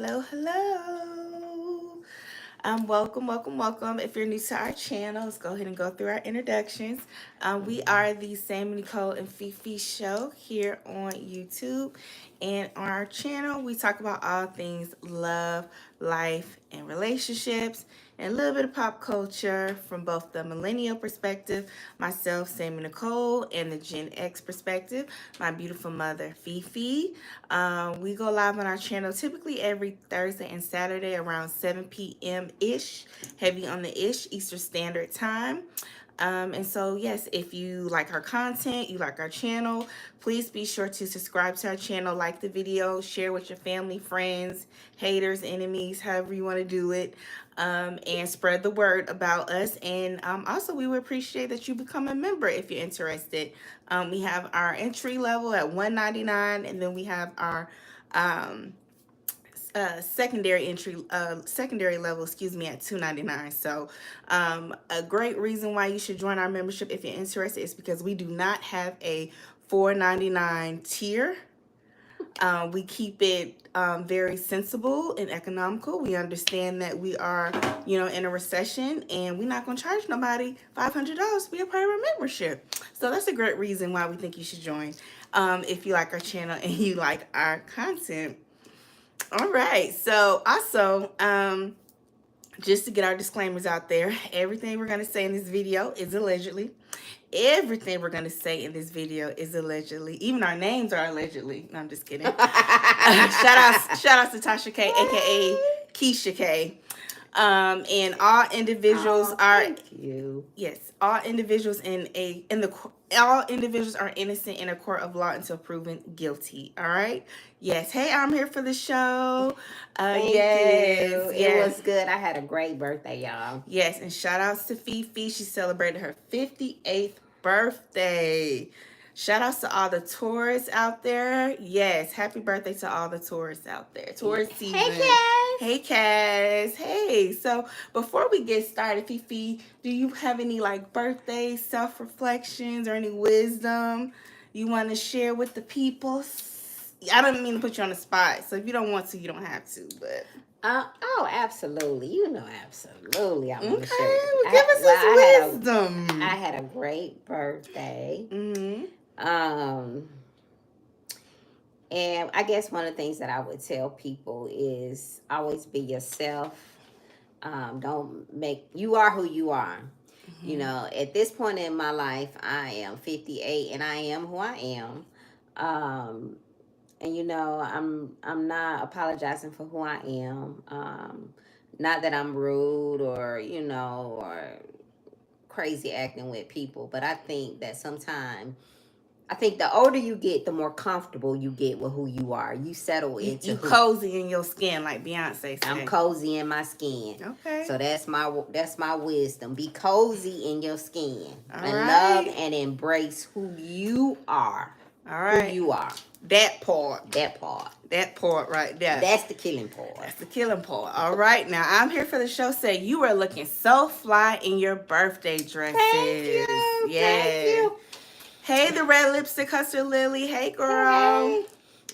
Hello, hello. Welcome. If you're new to our channel, let's go ahead and go through our introductions. We are the Sam, Nicole, and Fifi show here on YouTube. And on our channel, we talk about all things love, life, and relationships, and a little bit of pop culture from both the millennial perspective, myself, Sam and Nicole, and the Gen X perspective, my beautiful mother, Fifi. We go live on our channel typically every Thursday and Saturday around 7 p.m. ish, heavy on the ish, Eastern Standard Time. And so, yes, if you like our content, you like our channel, please be sure to subscribe to our channel, like the video, share with your family, friends, haters, enemies, however you want to do it, and spread the word about us. And also, we would appreciate that you become a member if you're interested. We have our entry level at $1.99, and then we have our um, secondary level, excuse me, at $2.99. So a great reason why you should join our membership if you're interested is because we do not have a $4.99 tier. We keep it very sensible and economical. We understand that we are, in a recession, and we're not going to charge nobody $500 to be a part of our membership. So that's a great reason why we think you should join if you like our channel and you like our content. All right. So also, just to get our disclaimers out there, everything we're going to say in this video is allegedly. Everything we're going to say in this video is allegedly. Even our names are allegedly. No, I'm just kidding. Shout out to Tasha K, aka Keisha K. And all individuals are thank you. Yes, all individuals all individuals are innocent in a court of law until proven guilty. All right. Yes. Hey, I'm here for the show. Thank you. It was good. I had a great birthday, y'all. Yes, and shout outs to Fifi. She celebrated her 58th birthday. Shout outs to all the tourists out there. Yes, happy birthday to all the tourists out there. Tourist season. Hey, Cass. Hey, Cass. Hey. So before we get started, Fifi, do you have any birthday self-reflections or any wisdom you want to share with the people? I don't mean to put you on the spot, so if you don't want to, you don't have to, but... absolutely. Absolutely. I want to share. Well, give us some wisdom. I had a great birthday. Mm-hmm. And I guess one of the things that I would tell people is always be yourself. You are who you are. Mm-hmm. At this point in my life, I am 58 and I am who I am. And I'm not apologizing for who I am. Not that I'm rude or crazy acting with people, but I think that sometimes the older you get, the more comfortable you get with who you are. You settle into you cozy in your skin, like Beyonce said. I'm cozy in my skin. Okay. So that's my wisdom. Be cozy in your skin. All and right. Love and embrace who you are. All right. Who you are. That part right there. That's the killing part. All right, now I'm here for the show. Say you are looking so fly in your birthday dresses. Thank you. Yeah. Thank you. Hey, the red lipstick hustler Lily. Hey, girl. Hey.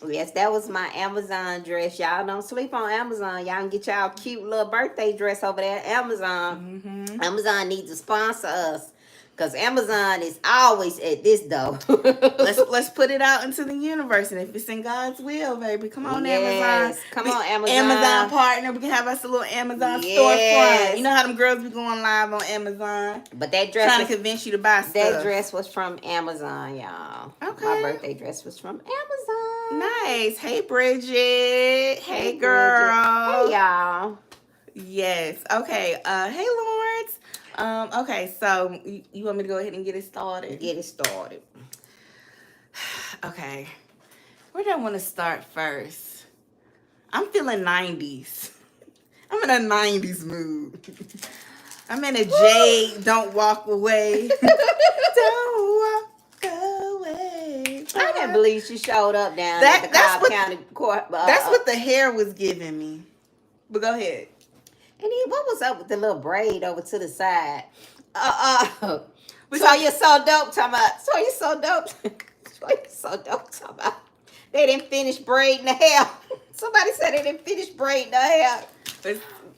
Yes, that was my Amazon dress. Y'all don't sleep on Amazon. Y'all can get y'all cute little birthday dress over there at Amazon. Mm-hmm. Amazon needs to sponsor us. Because Amazon is always at this though. let's put it out into the universe. And if it's in God's will, baby, come on, Amazon. Come on, Amazon. Amazon partner. We can have us a little Amazon storefront. You know how them girls be going live on Amazon? But that dress trying to convince you to buy stuff. That dress was from Amazon, y'all. Okay. My birthday dress was from Amazon. Nice. Hey, Bridget. Hey, girl. Hey, y'all. Yes. Okay. Hey, Lawrence. Okay, so you want me to go ahead and get it started? Get it started. Okay. Where do I want to start first? I'm feeling 90s. I'm in a 90s mood. I'm in a Jade, Don't Walk Away. Don't walk away. I can't believe she showed up down at the Cobb County Court. That's what the hair was giving me. But go ahead. And then what was up with the little braid over to the side? So you're so dope talking about. So you're so dope. So you're so dope talking about. They didn't finish braiding the hair. Somebody said they didn't finish braiding the hair.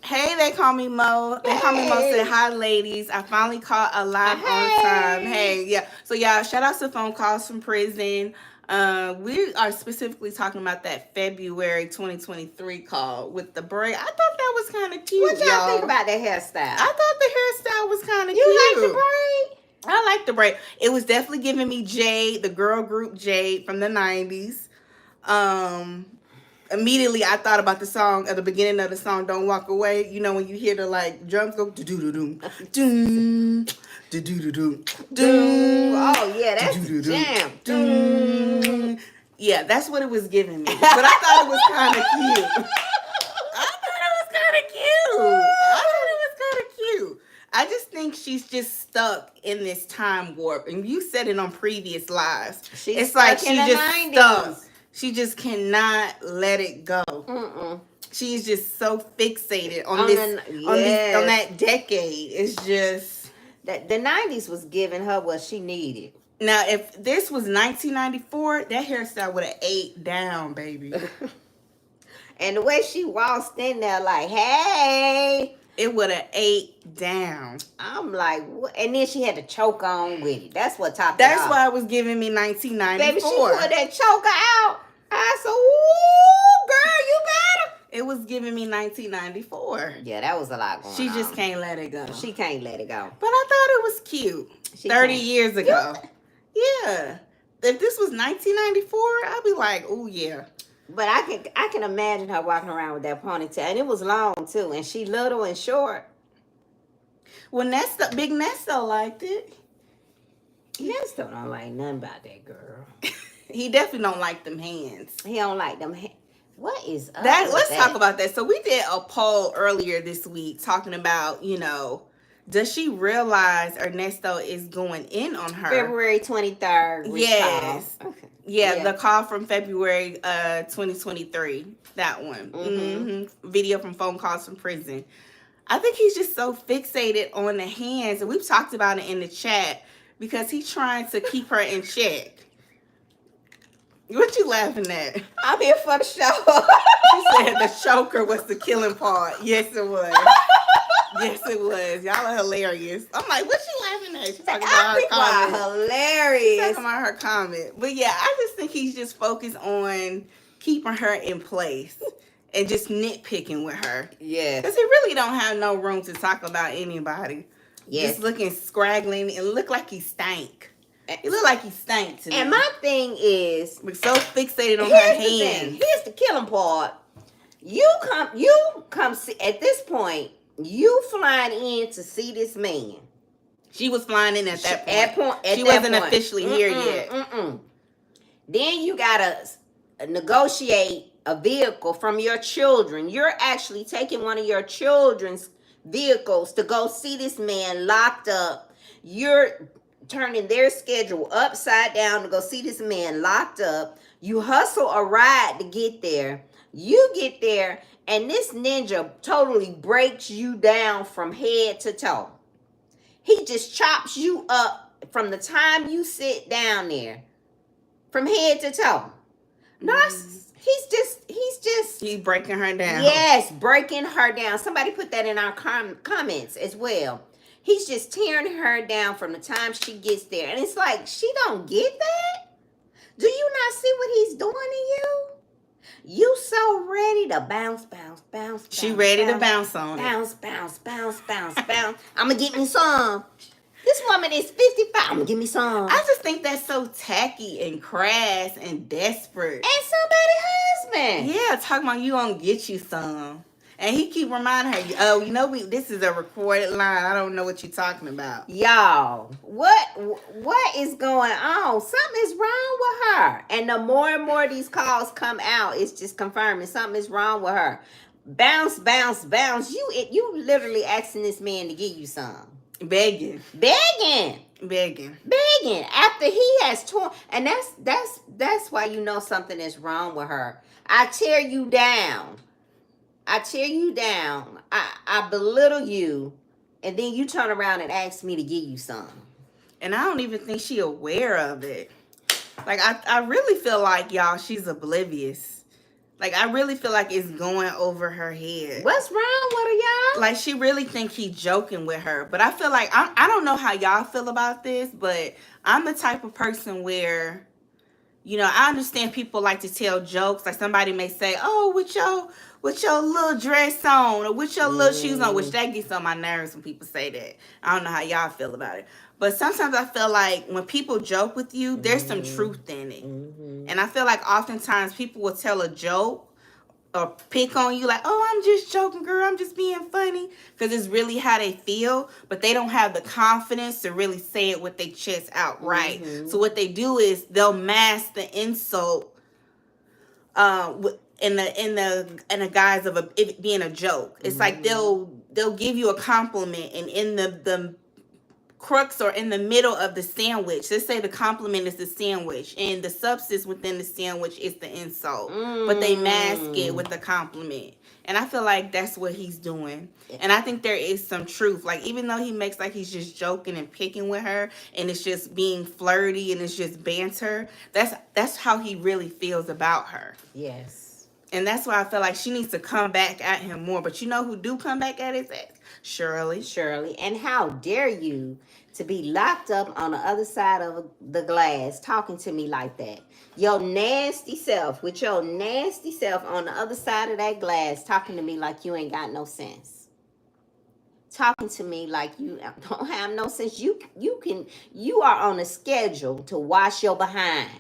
Hey, they call me Mo. They call me Mo. Said hi, ladies. I finally caught a live on time. Hey, yeah. So y'all, shout out to phone calls from prison. We are specifically talking about that February 2023 call with the braid. I thought that was kind of cute. What y'all think about that hairstyle? I thought the hairstyle was kind of cute. You like the braid? I like the braid. It was definitely giving me Jade, the girl group Jade from the 90s. Immediately I thought about the song at the beginning of the song, Don't Walk Away. You know, when you hear the like drums go do-do-do-doom, doom, do-do-do-doom, doom. Oh yeah, that's the jam. Doom. Yeah, that's what it was giving me. But I thought it was kind of cute. I thought it was kind of cute. I just think she's just stuck in this time warp. And you said it on previous lives. It's like she just 90s. Stuck. She just cannot let it go. She's just so fixated on on that decade. It's just that the 90s was giving her what she needed. Now, if this was 1994, that hairstyle would have ate down, baby. And the way she waltzed in there, like, hey, it would have ate down. I'm like, what? And then she had to choke on with it. That's what topped That's why it was giving me 1994. Baby, she put that choker out. I said, ooh, girl, you got her. It was giving me 1994. Yeah, that was a lot going on. She just can't let it go. She can't let it go. But I thought it was cute. 30 years ago. Yeah. If this was 1994, I'd be like, oh, yeah. But I can imagine her walking around with that ponytail. And it was long, too. And she little and short. Well, Big Nesto liked it. Nesto don't like nothing about that girl. He definitely don't like them hands. He don't like them hands. What is up that? Let's talk about that. So we did a poll earlier this week talking about, does she realize Ernesto is going in on her? February 23rd. Yes. Okay. Yeah, the call from February 2023. That one. Mm-hmm. Video from phone calls from prison. I think he's just so fixated on the hands. And we've talked about it in the chat because he's trying to keep her in check. What you laughing at? I'm here for the show. She said the choker was the killing part. Yes, it was. Yes, it was. Y'all are hilarious. I'm like, what she laughing at? She's talking about her comment. Hilarious. She's talking about her comment. But yeah, I just think he's just focused on keeping her in place and just nitpicking with her. Yeah. Because he really don't have no room to talk about anybody. Yes. Just looking scraggling and look like he stank. He look like he stank to me. And my thing is, we're so fixated on her hands. Here's the killing part. You come see, at this point, you flying in to see this man. She was flying in at that point. She wasn't officially here yet. Then you gotta negotiate a vehicle from your children. You're actually taking one of your children's vehicles to go see this man locked up. You're turning their schedule upside down to go see this man locked up. You hustle a ride to get there. You get there, and this ninja totally breaks you down from head to toe. He just chops you up from the time you sit down there, from head to toe. He's breaking her down. Yes, breaking her down. Somebody put that in our comments as well. He's just tearing her down from the time she gets there. And it's like, she don't get that? Do you not see what he's doing to you? You so ready to bounce. She ready to bounce on it. Bounce. I'm going to get me some. This woman is 55. I'm going to give me some. I just think that's so tacky and crass and desperate. And somebody's husband. Yeah, talking about you gonna get you some. And he keep reminding her, this is a recorded line. I don't know what you're talking about. Y'all, what is going on? Something is wrong with her. And the more and more these calls come out, it's just confirming something is wrong with her. Bounce. You literally asking this man to give you some. Begging. After he has torn, and that's why you know something is wrong with her. I tear you down. I belittle you, and then you turn around and ask me to give you some. And I don't even think she aware of it. Like, I really feel like, y'all, she's oblivious. Like, I really feel like it's going over her head. What's wrong with her, y'all? Like, she really think he's joking with her. But I feel like, I don't know how y'all feel about this, but I'm the type of person where, you know, I understand people like to tell jokes. Like, somebody may say, oh, with your little dress on, or with your little shoes on, which that gets on my nerves when people say that. I don't know how y'all feel about it. But sometimes I feel like when people joke with you, there's some truth in it. And I feel like oftentimes people will tell a joke or pick on you like, oh, I'm just joking, girl, I'm just being funny, because it's really how they feel, but they don't have the confidence to really say it with their chest outright. So what they do is they'll mask the insult in the guise of it being a joke. It's like they'll give you a compliment, and in the crux or in the middle of the sandwich, let's say the compliment is the sandwich and the substance within the sandwich is the insult, but they mask it with the compliment. And I feel like that's what he's doing. And I think there is some truth. Like, even though he makes like he's just joking and picking with her and it's just being flirty and it's just banter, that's how he really feels about her. Yes. And that's why I feel like she needs to come back at him more. But you know who do come back at his ass? Shirley. And how dare you to be locked up on the other side of the glass talking to me like that? Your nasty self, with your nasty self on the other side of that glass talking to me like you ain't got no sense. Talking to me like you don't have no sense. You are on a schedule to wash your behind.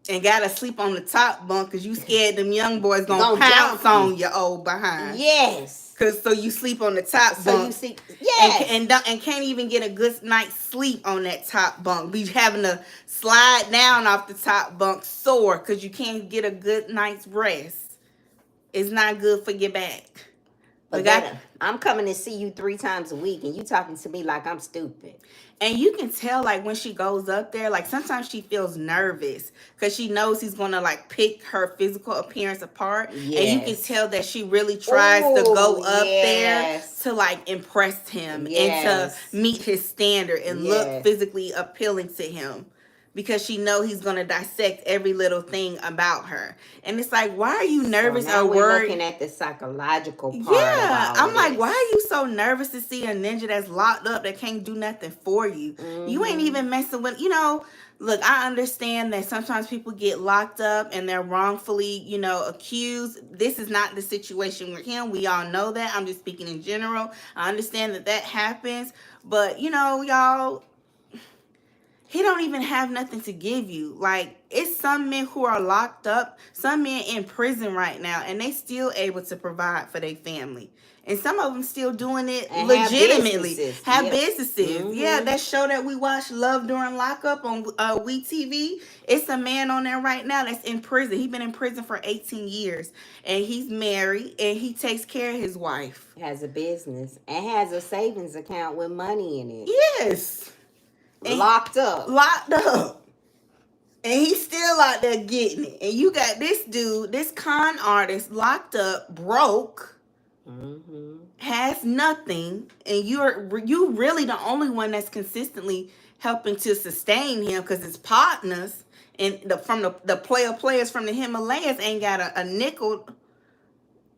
And gotta sleep on the top bunk because you scared them young boys gonna pounce on your old behind. Yes. Cause so you sleep on the top bunk. So you see, yes. And can't even get a good night's sleep on that top bunk. Be having to slide down off the top bunk sore because you can't get a good night's rest. It's not good for your back. But I'm coming to see you 3 times a week and you talking to me like I'm stupid. And you can tell, like, when she goes up there, like, sometimes she feels nervous because she knows he's going to, like, pick her physical appearance apart. Yes. And you can tell that she really tries to go up there to, like, impress him and to meet his standard and look physically appealing to him. Because she know he's going to dissect every little thing about her. And it's like, why are you nervous so now or worried? We're looking at the psychological part. Yeah, I'm like, why are you so nervous to see a ninja that's locked up that can't do nothing for you? You ain't even messing with, you know, look, I understand that sometimes people get locked up and they're wrongfully, you know, accused. This is not the situation with him. We all know that. I'm just speaking in general. I understand that happens. But, you know, y'all, he don't even have nothing to give you. Like, it's some men who are locked up, some men in prison right now, and they still able to provide for their family. And some of them still doing it and legitimately. Have businesses. Yeah, that show that we watched, Love During Lockup on WeTV, it's a man on there right now that's in prison. He's been in prison for 18 years. And he's married, and he takes care of his wife. Has a business and has a savings account with money in it. Yes. And locked up. And he's still out there getting it. And you got this dude, this con artist, locked up, broke, has nothing, and you really the only one that's consistently helping to sustain him because his partners and the players from the Himalayas ain't got a nickel,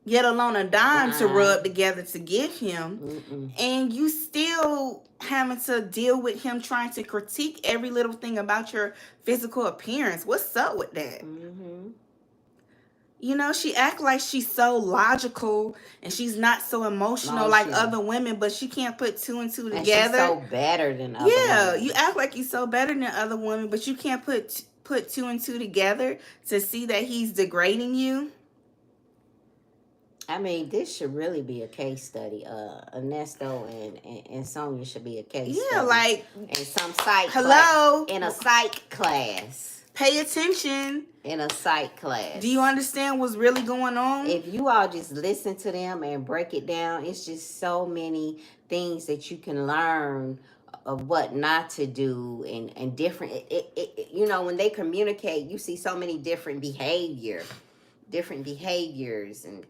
yet alone a dime to rub together to give him. And you still having to deal with him trying to critique every little thing about your physical appearance. What's up with that? You know, she act like she's so logical and she's not so emotional like other women, but she can't put 2 and 2 together. And she's so better than other women. Yeah, you act like you're so better than other women, but you can't put 2 and 2 together to see that he's degrading you. I mean, this should really be a case study. Ernesto and Sonia should be a case study. Yeah, like in some psych in a psych class. Pay attention. In a psych class. Do you understand what's really going on? If you all just listen to them and break it down, it's just so many things that you can learn of what not to do and different. You know, when they communicate, you see so many different behaviors and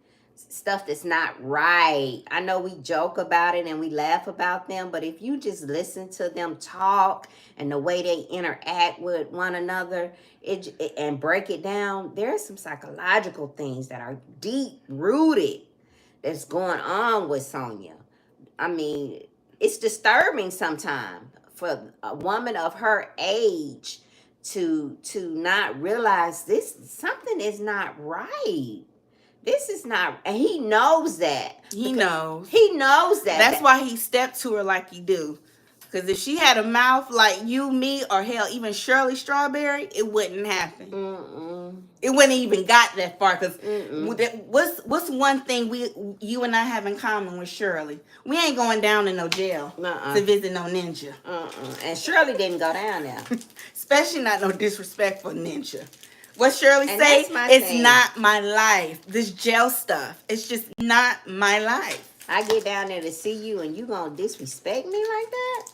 stuff that's not right. I know we joke about it and we laugh about them, but if you just listen to them talk and the way they interact with one another, and break it down, there's some psychological things that are deep rooted that's going on with Sonia. I mean, it's disturbing sometimes for a woman of her age to not realize this something is not right. This is not, and he knows that. He knows. He knows that. That's why he stepped to her like he do. Because if she had a mouth like you, me, or hell, even Shirley Strawberry, it wouldn't happen. It wouldn't even got that far. Because what's one thing you and I have in common with Shirley? We ain't going down in no jail to visit no ninja. And Shirley didn't go down there. Especially not no disrespectful ninja. What Shirley And say? that's my It's thing. not my life. This jail stuff. It's just not my life. I get down there to see you and you gonna disrespect me like that?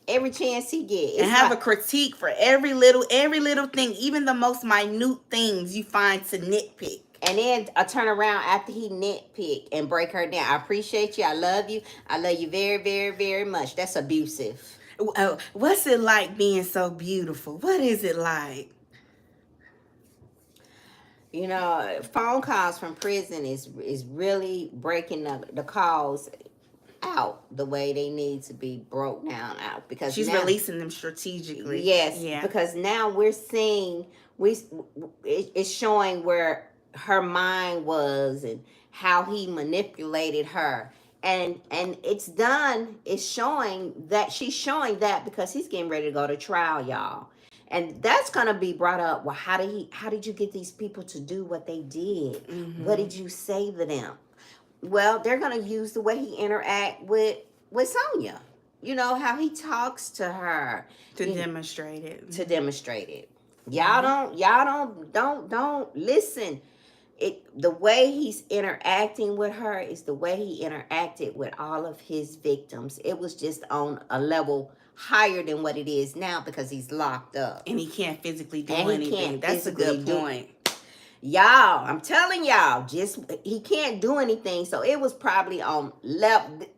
Every chance he get. And have a critique for every little thing, even the most minute things you find to nitpick. And then I turn around after he nitpick and break her down. I appreciate you. I love you. I love you very, very, very much. That's abusive. What's it like being so beautiful? What is it like? You know, phone calls from prison is really breaking the calls out the way they need to be broke down out, because She's now, releasing them strategically. Yes, yeah. Because now we're seeing it's showing where her mind was and how he manipulated her, and it's done. It's showing that she's showing that because he's getting ready to go to trial, y'all. And that's gonna be brought up. Well, how did you get these people to do what they did? What did you say to them? Well, they're gonna use the way he interact with Sonia. You know how he talks to her To demonstrate it. To demonstrate it. Y'all don't listen. The way he's interacting with her is the way he interacted with all of his victims. It was just on a level higher than what it is now because he's locked up. And he can't physically do anything. That's a good point. Y'all, I'm telling y'all, he can't do anything. So it was probably on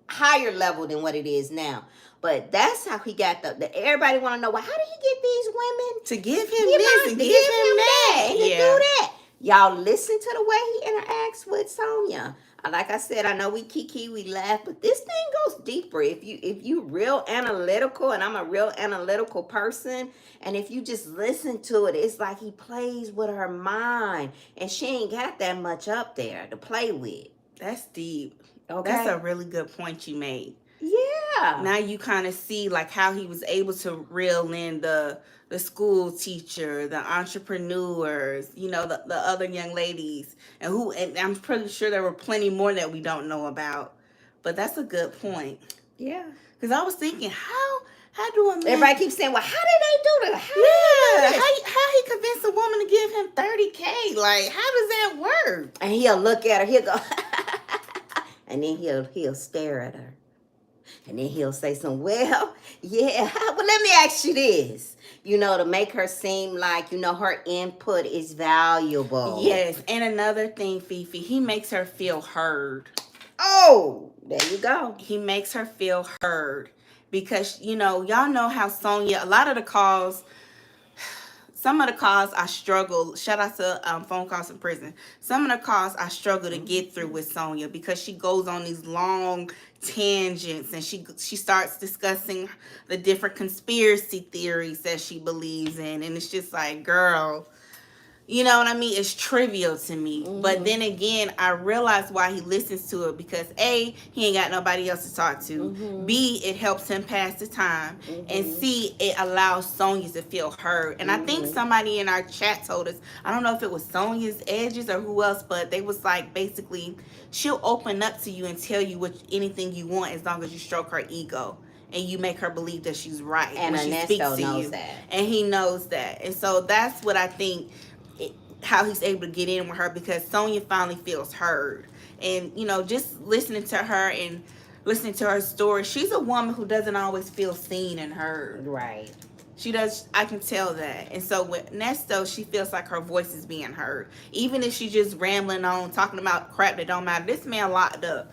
higher level than what it is now. But that's how he got everybody want to know, well, how did he get these women to give him this and give him that and to do that? Y'all listen to the way he interacts with Sonia. Like I said, I know we kiki, we laugh, but this thing goes deeper. If you real analytical, and I'm a real analytical person, and if you just listen to it, it's like he plays with her mind, and she ain't got that much up there to play with. That's deep. Okay. That's a really good point you made. Yeah. Now you kind of see like how he was able to reel in the school teacher, the entrepreneurs, you know, the other young ladies, and I'm pretty sure there were plenty more that we don't know about. But that's a good point. Yeah. Because I was thinking, how do a man... Everybody keeps saying, well, how did they do that? How he convinced a woman to give him $30K? Like, how does that work? And he'll look at her, he'll go, and then he'll stare at her. And then he'll say something, well, yeah, well, let me ask you this. You know, to make her seem like, you know, her input is valuable. Yes, and another thing, Fifi, he makes her feel heard. Oh, there you go. He makes her feel heard. Because, you know, y'all know how Sonia, a lot of the calls... Some of the calls I struggle, shout out to phone calls in prison. Some of the calls I struggle to get through with Sonia because she goes on these long tangents and she starts discussing the different conspiracy theories that she believes in. And it's just like, girl, you know what I mean? It's trivial to me. But then again, I realize why he listens to it because A, he ain't got nobody else to talk to. B, it helps him pass the time. And C, it allows Sonia to feel heard. And I think somebody in our chat told us, I don't know if it was Sonia's Edges or who else, but they was like, basically, she'll open up to you and tell you anything you want as long as you stroke her ego. And you make her believe that she's right. And when Ernesto she speaks to knows you. that. And he knows that. And so that's what I think... how he's able to get in with her because Sonia finally feels heard. And, you know, just listening to her and listening to her story, she's a woman who doesn't always feel seen and heard. Right. She does. I can tell that. And so with Nesto, she feels like her voice is being heard, even if she's just rambling on, talking about crap that don't matter. This man locked up.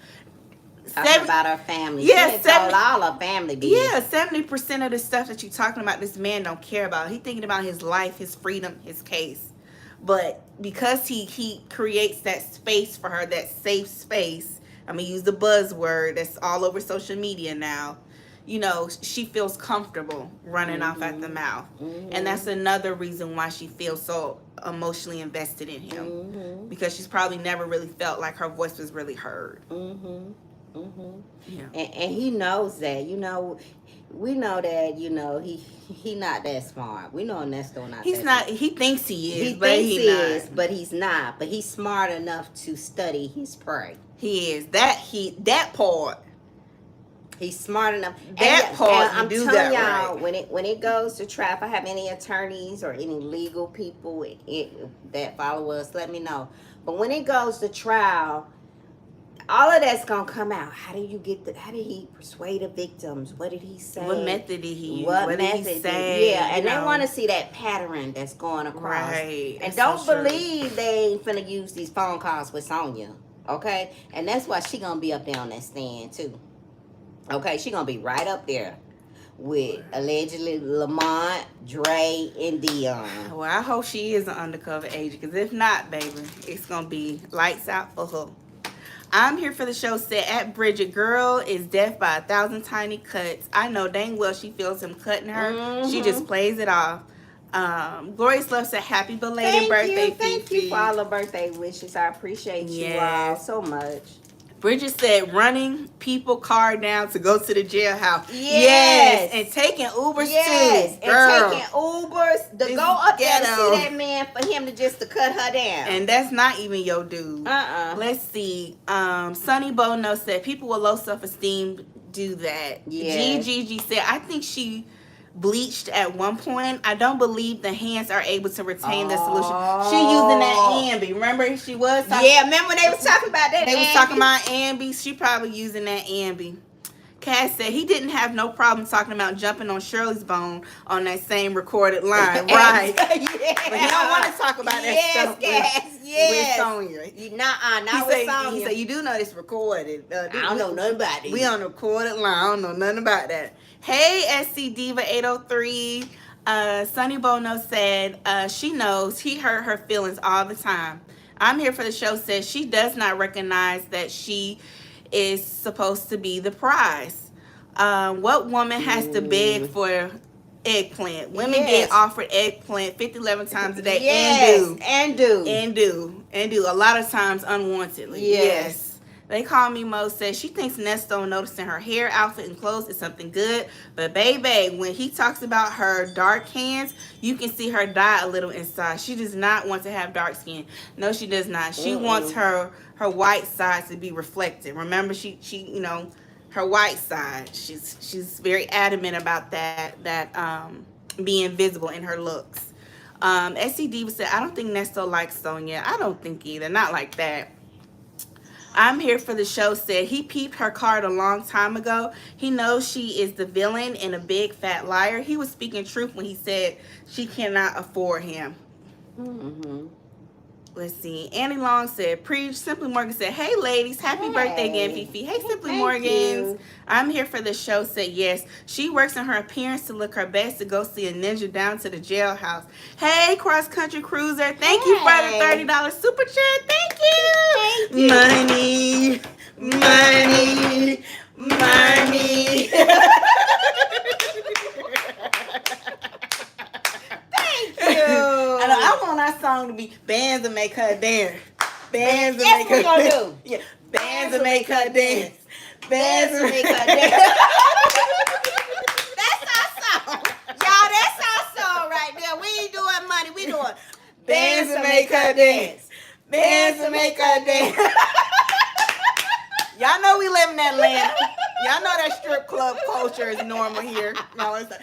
Talking about her family. Yeah, she told all her family business. Yeah, 70% of the stuff that you're talking about, this man don't care about. He thinking about his life, his freedom, his case. But because he creates that space for her, that safe space. I'm gonna use the buzzword that's all over social media now. You know, she feels comfortable running off at the mouth. And that's another reason why she feels so emotionally invested in him. Because she's probably never really felt like her voice was really heard. Yeah. And he knows that. You know, we know that, you know, he not that smart. We know Ernesto not He's that not. smart. He thinks he is. He but thinks he he not. is, but he's not. But he's smart enough to study his prey. He is. That part. He's smart enough. That and, part, and I'm do telling that y'all, right. when it goes to trap, I have any attorneys or any legal people that follow us, let me know. But when it goes to trial, all of that's gonna come out. How did he persuade the victims? What did he say? What method did he use? What did method he say? Yeah, and they want to see that pattern that's going across. Right. And That's don't so true. believe they ain't finna use these phone calls with Sonia. Okay? And that's why she gonna be up there on that stand too. Okay, she gonna be right up there with allegedly Lamont, Dre, and Dion. Well, I hope she is an undercover agent, because if not, baby, it's gonna be lights out for her. I'm here for the show set At Bridget. Girl is death by 1,000 tiny cuts. I know dang well she feels him cutting her. She just plays it off. Glorious Love said happy belated birthday, Thank you for all the birthday wishes. I appreciate you all so much. Bridget said running people car down to go to the jailhouse. Yes. And taking Ubers too. And taking Ubers to go up there to ghetto. see that man for him to cut her down. And that's not even your dude. Let's see. Sonny Bono said people with low self-esteem do that. Yes. GGG said I think she bleached at one point. I don't believe the hands are able to retain the solution. She using that Ambi. Remember she was talking. Yeah, remember they was talking about that. They was talking about Ambi. She probably using that Ambi. Cass said he didn't have no problem talking about jumping on Shirley's bone on that same recorded line. Right. But he don't want to talk about that stuff with Sonia. Not with Sonia. He said, you do know it's recorded. I don't know nothing about it. We on the recorded line. I don't know nothing about that. Hey, SC Diva 803. Sonny Bono said she knows he hurt her feelings all the time. I'm here for the show says she does not recognize that she is supposed to be the prize. What woman has to beg for eggplant? Women get offered eggplant 11 times a day and do. A lot of times unwantedly. Yes. They call me Mo says she thinks Nesto noticing her hair, outfit, and clothes is something good. But baby, when he talks about her dark hands, you can see her die a little inside. She does not want to have dark skin. No, she does not. She wants her white side to be reflected. Remember, she you know, her white side. She's very adamant about that being visible in her looks. SC Diva said, I don't think Nesto likes Sonia. I don't think either. Not like that. I'm here for the show said he peeped her card a long time ago. He knows she is the villain and a big fat liar. He was speaking truth when he said she cannot afford him. Let's see. Annie Long said, preach. Simply Morgan said, hey, ladies. Happy birthday again, Fifi. Hey, Simply Morgans. I'm here for the show said, yes. She works on her appearance to look her best to go see a ninja down to the jailhouse. Hey, Cross Country Cruiser. Thank you for the $30 super chat. Thank you. Money. Money. Money. I want our song to be bands that make her dance. Bands that make her dance. Yeah, bands that make her dance. Bands that make her dance. That's our song. Y'all, that's our song right there. We ain't doing money. We doing bands that make her dance. Bands that make her dance. Y'all know we live in Atlanta. Y'all know that strip club culture is normal here. No, it's not.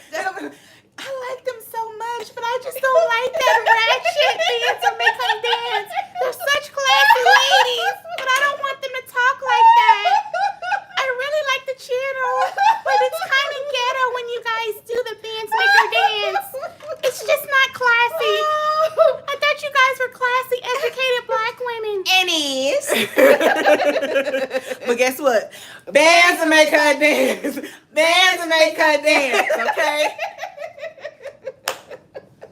I like them so much, but I just don't like that ratchet dance to make them dance. They're such classy ladies, but I don't want them to talk like that. I really like the channel, but it's kind of ghetto when you guys do the bands make her dance. But guess what? Bands will make her dance. Bands will make her dance, okay?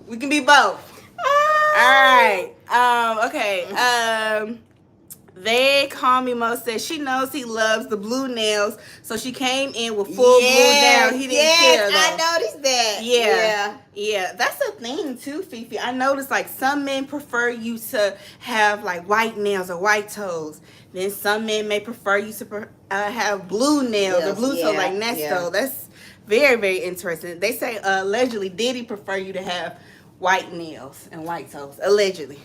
We can be both. All right. Okay. They Call Me Mo said she knows he loves the blue nails, so she came in with full blue nails. He didn't care though. I noticed that. Yeah. That's a thing too, Fifi. I noticed like some men prefer you to have like white nails or white toes. Then some men may prefer you to have blue nails or blue toes like Ernesto. Yeah. That's very, very interesting. They say allegedly Diddy prefer you to have white nails and white toes. Allegedly.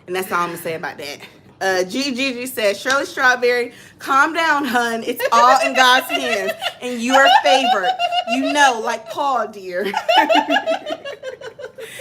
And that's all I'm going to say about that. Gigi said, Shirley Strawberry, calm down, hun. It's all in God's hands. And you are favored. You know, like Paul, dear.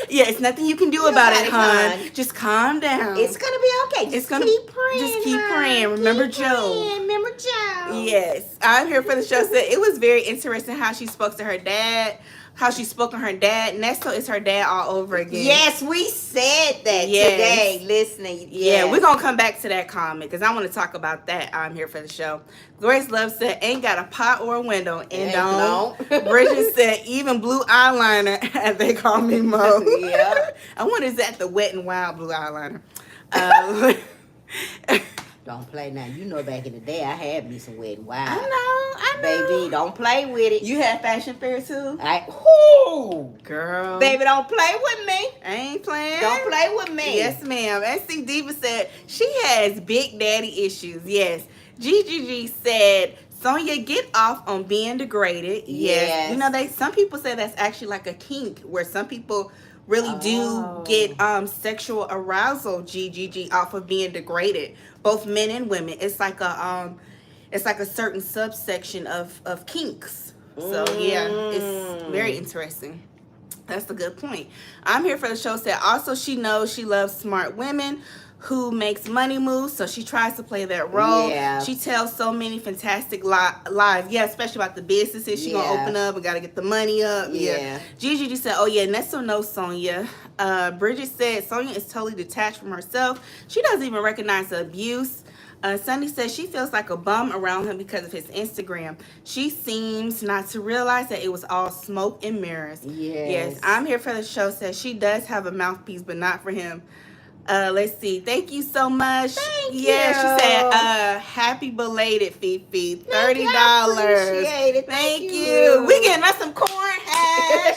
Yeah, it's nothing you can do about it, hun. Just calm down. It's going to be okay. Just keep praying. Just keep praying. Remember Joe. Remember Joe. Yes. I'm here for the show. Said it was very interesting how she spoke to her dad. How she spoke on her dad. Nesto is her dad all over again. Yes, we said that today. Listening. Yeah, we're going to come back to that comment because I want to talk about that. I'm here for the show. Glorious Love said, ain't got a pot or a window. And don't. Bridget said, even blue eyeliner, as they call me Mo. Yeah. I wonder, is that the Wet and Wild blue eyeliner? Don't play now. You know back in the day, I had me some Wet and Wild. I know. Baby, don't play with it. You had fashion fair too? Girl. Baby, don't play with me. I ain't playing. Don't play with me. Yes, ma'am. SC Diva said she has big daddy issues. Yes. GGG said, Sonia, get off on being degraded. Yes. You know, some people say that's actually like a kink where some people really do get sexual arousal, GGG, off of being degraded. Both men and women. It's like a certain subsection of kinks. So yeah, it's very interesting. That's a good point. I'm here for the show. Said also she knows she loves smart women who makes money moves, so she tries to play that role. Yeah. She tells so many fantastic lies. Yeah, especially about the businesses she gonna open up and gotta get the money up. Yeah. Gigi just said, oh yeah, Nesto knows Sonia. Bridget said Sonia is totally detached from herself. She doesn't even recognize the abuse. Sunny says she feels like a bum around him because of his Instagram. She seems not to realize that it was all smoke and mirrors. Yes. I'm here for the show. Says she does have a mouthpiece, but not for him. Let's see. Thank you so much. Thank you. She said, happy belated, Fifi. $30. Appreciate it. Thank you. We getting us some corn hash.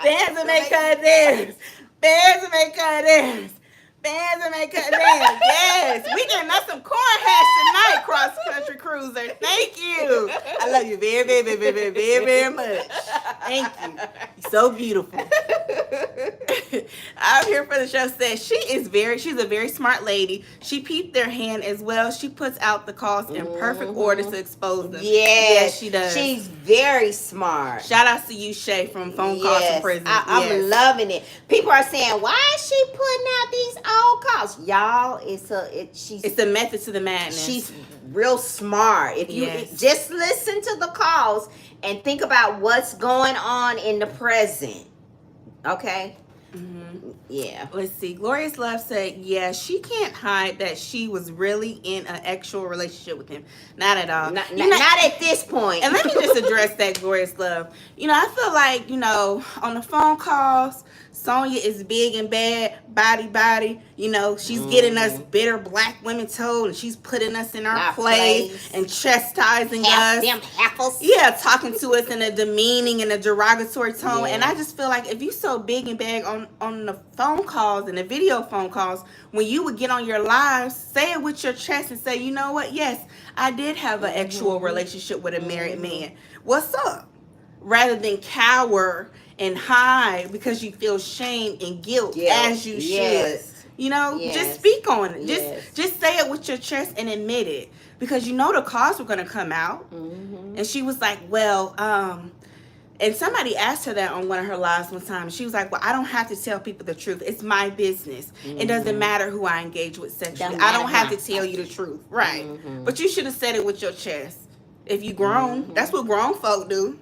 Bands will make her dance. Bands will make her dance. Bands will make her dance. Yes. We getting us some corn hash tonight, Cross Country Cruiser. Thank you. I love you very, very, very, very, very, very much. Thank you. You're so beautiful. I'm here for the show. Says she's a very smart lady. She peeped their hand as well. She puts out the calls in perfect order to expose them. Yes, she does. She's very smart. Shout out to you, Shay, from Phone Calls from Prison. I'm loving it. People are saying, why is she putting out these old calls? Y'all, it's a method to the madness. She's real smart. If you just listen to the calls and think about what's going on in the present. Okay? Yeah. Let's see. Glorious Love said, yeah, she can't hide that she was really in an actual relationship with him. Not at all. Not at this point. And let me just address that, Glorious Love. I feel like, on the phone calls, Sonia is big and bad, body. She's getting us bitter black women told, and she's putting us in our place and chastising us. Them heifers. Yeah, talking to us in a demeaning and a derogatory tone. And I just feel like if you so big and bad on the phone calls and the video phone calls, when you would get on your lives, say it with your chest and say, you know what? Yes, I did have an actual relationship with a married man. What's up? Rather than cower and hide because you feel shame and guilt as you should. Just speak on it. Just say it with your chest and admit it. Because the calls were going to come out. And she was like, well, and somebody asked her that on one of her lives one time. She was like, well, I don't have to tell people the truth. It's my business. It doesn't matter who I engage with sexually. I don't have to tell you the truth. Right. But you should have said it with your chest. If you grown, that's what grown folk do.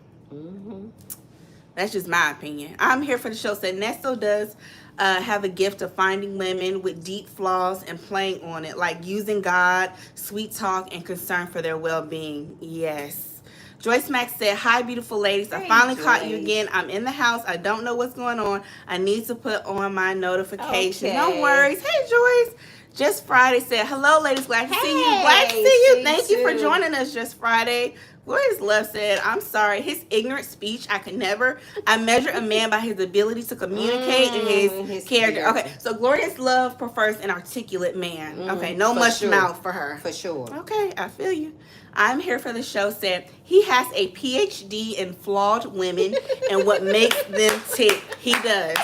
That's just my opinion. I'm here for the show. Said Nesto does have a gift of finding women with deep flaws and playing on it, like using God, sweet talk, and concern for their well-being. Yes. Joyce Mack said, "Hi, beautiful ladies. I Hey, finally caught you Joyce. again. I'm in the house. I don't know what's going on. I need to put on my notifications." No Okay. worries. Hey, Joyce. Just Friday said, "Hello, ladies. Glad to see you." Glad to see see you. you Thank you for too. joining us, Just Friday. Glorious Love said, "I'm sorry. His ignorant speech, I could never. I measure a man by his ability to communicate and his character." character. Okay, so Glorious Love prefers an articulate man. Okay, no for much sure. mouth for her. For sure. Okay, I feel you. I'm here for the show said, "He has a PhD in flawed women and what makes them tick. He does."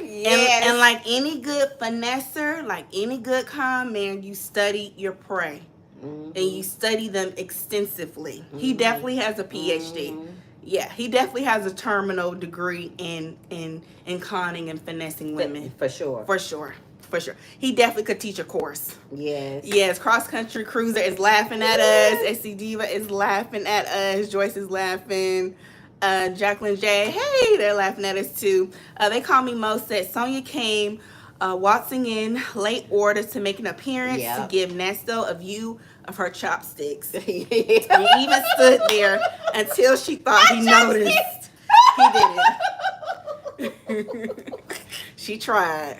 Yes. And like any good finesser, like any good con man, you study your prey. And you study them extensively. He definitely has a PhD. Yeah, he definitely has a terminal degree in conning and finessing women. For sure. For sure. For sure. He definitely could teach a course. Yes. Yes, Cross Country Cruiser is laughing at us. SC Diva is laughing at us. Joyce is laughing. Jacqueline J, hey, they're laughing at us too. They call me Mo said Sonia came waltzing in late order to make an appearance to give Ernesto a view of her chopsticks. He even stood there until she thought he noticed. He didn't. She tried.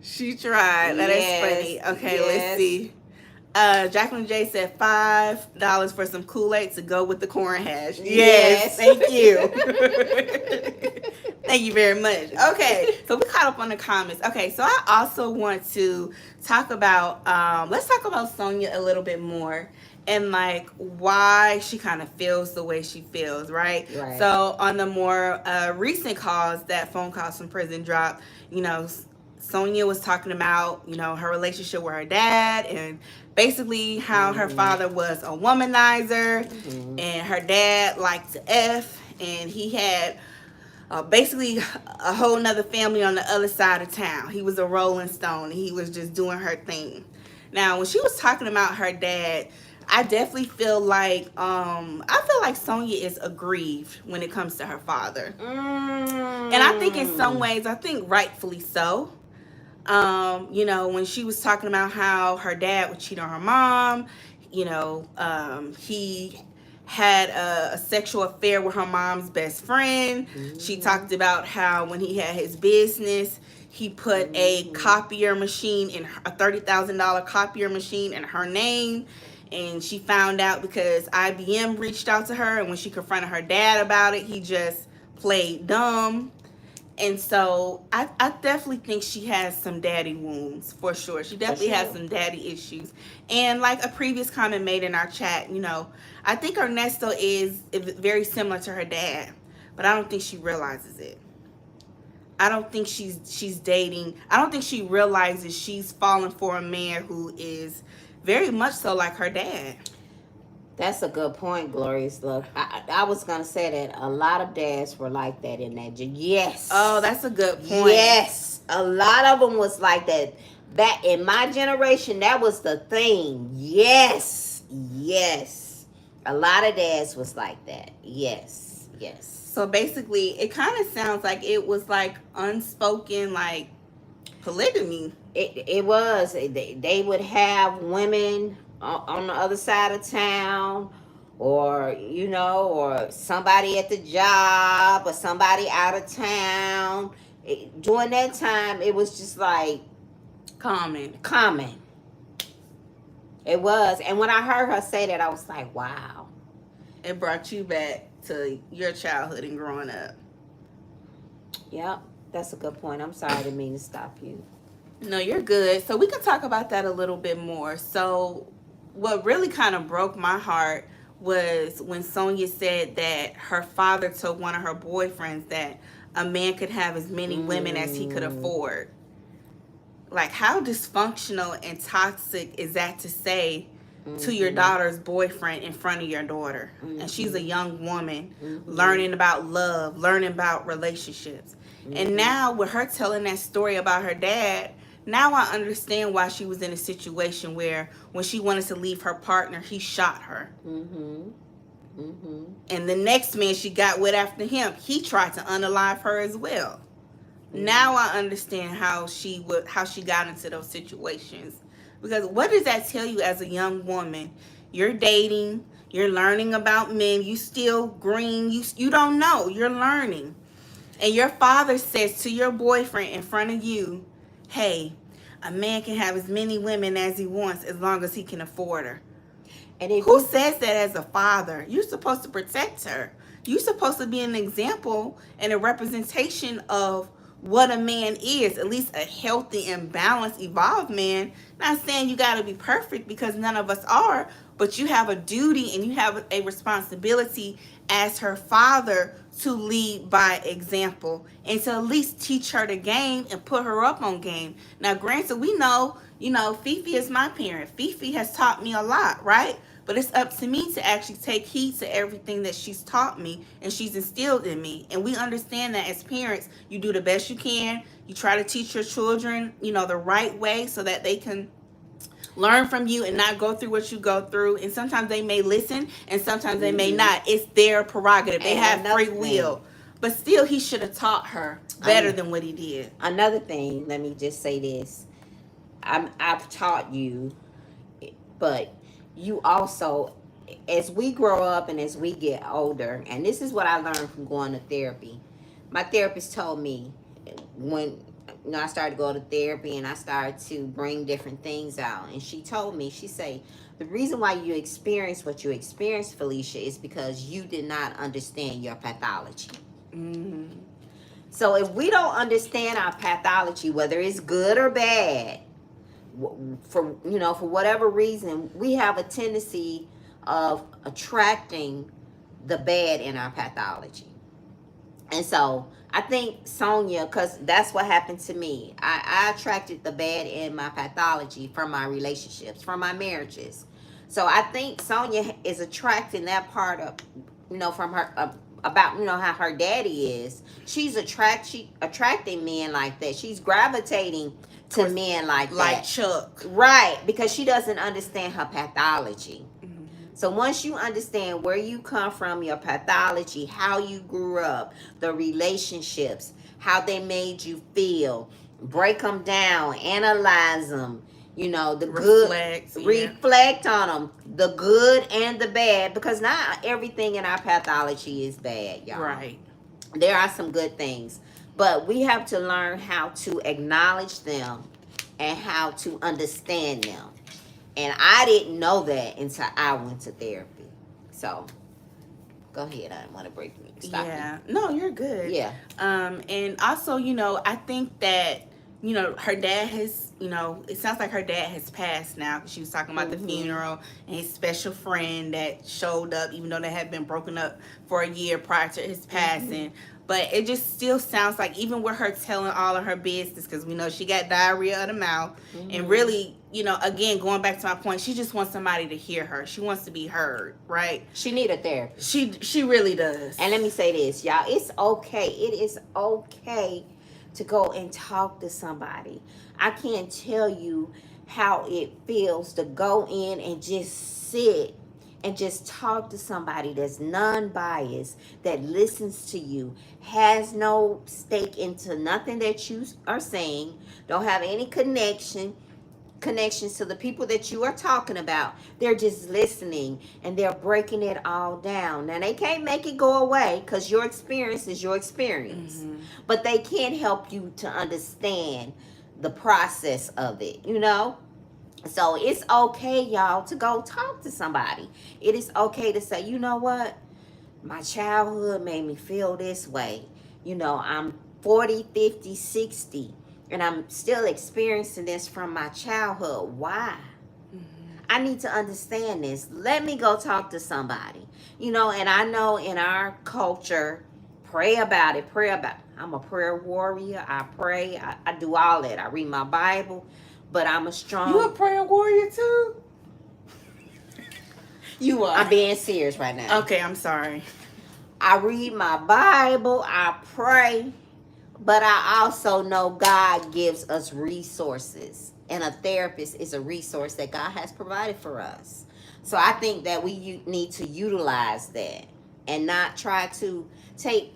She tried. That is funny. Okay, let's see. Jacqueline J said $5 for some Kool-Aid to go with the corn hash. Yes. Thank you. Thank you very much. Okay, so we caught up on the comments. Okay, so I also want to talk about, let's talk about Sonia a little bit more and like why she kind of feels the way she feels, right? So on the more recent calls, that phone calls from prison dropped, you know, Sonia was talking about, you know, her relationship with her dad and basically how her father was a womanizer and her dad liked to F and he had basically a whole nother family on the other side of town. He was a Rolling Stone and he was just doing her thing. Now, when she was talking about her dad, I definitely feel like Sonia is aggrieved when it comes to her father. And I think in some ways, I think rightfully so. You know, when she was talking about how her dad would cheat on her mom, you know, he had a sexual affair with her mom's best friend. She talked about how when he had his business, he put a copier machine in a $30,000 copier machine in her name. And she found out because IBM reached out to her, and when she confronted her dad about it, he just played dumb. And so I definitely think she has some daddy wounds, for sure. She definitely has some daddy issues. And like a previous comment made in our chat, you know, I think Ernesto is very similar to her dad, but I don't think she realizes it. I don't think she's dating. I don't think she realizes she's falling for a man who is very much so like her dad. That's a good point, Glorious Love. I was going to say that a lot of dads were like that in that. Yes. Oh, that's a good point. Yes. A lot of them was like that. Back in my generation, that was the thing. Yes. Yes. A lot of dads was like that. Yes. Yes. So basically, it kind of sounds like it was like unspoken, like polygamy. It was. They would have women on the other side of town, or you know, or somebody at the job, or somebody out of town. During that time, it was just like common. It was. And when I heard her say that, I was like, wow. It brought you back to your childhood and growing up. Yep, that's a good point. I'm sorry, I didn't mean to stop you. No, you're good. So we can talk about that a little bit more. So what really kind of broke my heart was when Sonia said that her father told one of her boyfriends that a man could have as many women as he could afford. Like, how dysfunctional and toxic is that to say to your daughter's boyfriend in front of your daughter? And she's a young woman learning about love, learning about relationships. And now with her telling that story about her dad, now I understand why she was in a situation where when she wanted to leave her partner, he shot her. And the next man she got with after him, he tried to unalive her as well. Now I understand how she got into those situations. Because what does that tell you as a young woman? You're dating, you're learning about men, you still green, you don't know, you're learning. And your father says to your boyfriend in front of you, "Hey, a man can have as many women as he wants as long as he can afford her." And if Who you, says that as a father? You're supposed to protect her. You're supposed to be an example and a representation of what a man is, at least a healthy and balanced, evolved man. Not saying you got to be perfect because none of us are, but you have a duty and you have a responsibility as her father to lead by example and to at least teach her the game and put her up on game. Now, granted, we know, Fifi is my parent. Fifi has taught me a lot, right? But it's up to me to actually take heed to everything that she's taught me and she's instilled in me. And we understand that as parents, you do the best you can. You try to teach your children, the right way so that they can learn from you and not go through what you go through. And sometimes they may listen and sometimes they may not. It's their prerogative. They have free will. But still, he should have taught her better than what he did. Another thing, let me just say this. I've taught you, but you also, as we grow up and as we get older, and this is what I learned from going to therapy. My therapist told me when I started to go to therapy and I started to bring different things out, and she told me, she said, the reason why you experience what you experienced, Felicia, is because you did not understand your pathology. Mm-hmm. So if we don't understand our pathology, whether it's good or bad, for whatever reason, we have a tendency of attracting the bad in our pathology. And so I think Sonia, because that's what happened to me, I attracted the bad in my pathology from my relationships, from my marriages. So I think Sonia is attracting that part of, from her, about, how her daddy is. She's attracting men like that. She's gravitating to men like that. Like Chuck. Right, because she doesn't understand her pathology. Mm-hmm. So once you understand where you come from, your pathology, how you grew up, the relationships, how they made you feel, break them down, analyze them, reflect on them, the good and the bad, because not everything in our pathology is bad, y'all. Right. There are some good things, but we have to learn how to acknowledge them and how to understand them. And I didn't know that until I went to therapy. So, go ahead. I didn't want to break you. Stop you. No, you're good. Yeah. And also, I think that, her dad has, it sounds like her dad has passed now, because she was talking about the funeral and his special friend that showed up, even though they had been broken up for a year prior to his passing. But it just still sounds like, even with her telling all of her business, because we know she got diarrhea of the mouth, and really, again, going back to my point, she just wants somebody to hear her. She wants to be heard, right? She need a therapist. She really does. And let me say this, y'all. It's okay. It is okay to go and talk to somebody. I can't tell you how it feels to go in and just sit and just talk to somebody that's non-biased, that listens to you, has no stake into nothing that you are saying, don't have any connections to the people that you are talking about. They're just listening and they're breaking it all down. Now, they can't make it go away because your experience is your experience. But they can help you to understand the process of it, So it's okay, y'all, to go talk to somebody. It is okay to say, you know what? My childhood made me feel this way. I'm 40, 50, 60, and I'm still experiencing this from my childhood. Why? I need to understand this. Let me go talk to somebody. And I know in our culture, pray about it. I'm a prayer warrior. I pray. I do all that. I read my Bible. But I'm a strong... You a prayer warrior too? You are. I'm being serious right now. Okay, I'm sorry. I read my Bible. I pray. But I also know God gives us resources. And a therapist is a resource that God has provided for us. So I think that we need to utilize that. And not try to take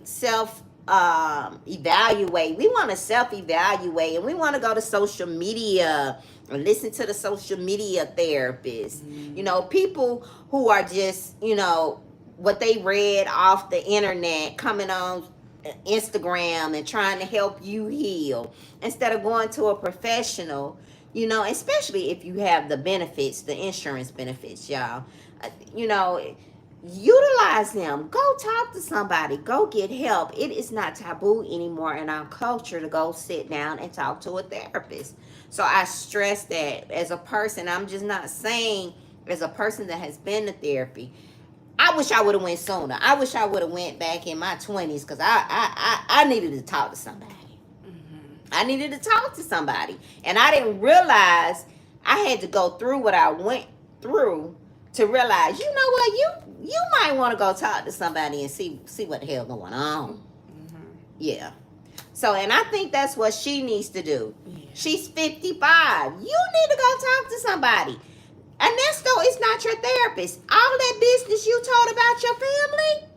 evaluate. We want to self-evaluate, and we want to go to social media and listen to the social media therapists. People who are just, what they read off the internet, coming on Instagram and trying to help you heal instead of going to a professional. Especially if you have the benefits, the insurance benefits, y'all. You know, Utilize them. Go talk to somebody. Go get help. It is not taboo anymore in our culture to go sit down and talk to a therapist. So I stress that as a person. I'm just not saying as a person that has been to therapy. I wish I would have went sooner. I wish I would have went back in my 20s because I needed to talk to somebody. I needed to talk to somebody. And I didn't realize I had to go through what I went through to realize, you know what, you might want to go talk to somebody and see what the hell going on. Yeah. So, and I think that's what she needs to do. Yeah. She's 55. You need to go talk to somebody. Ernesto is not your therapist. All that business you told about your family,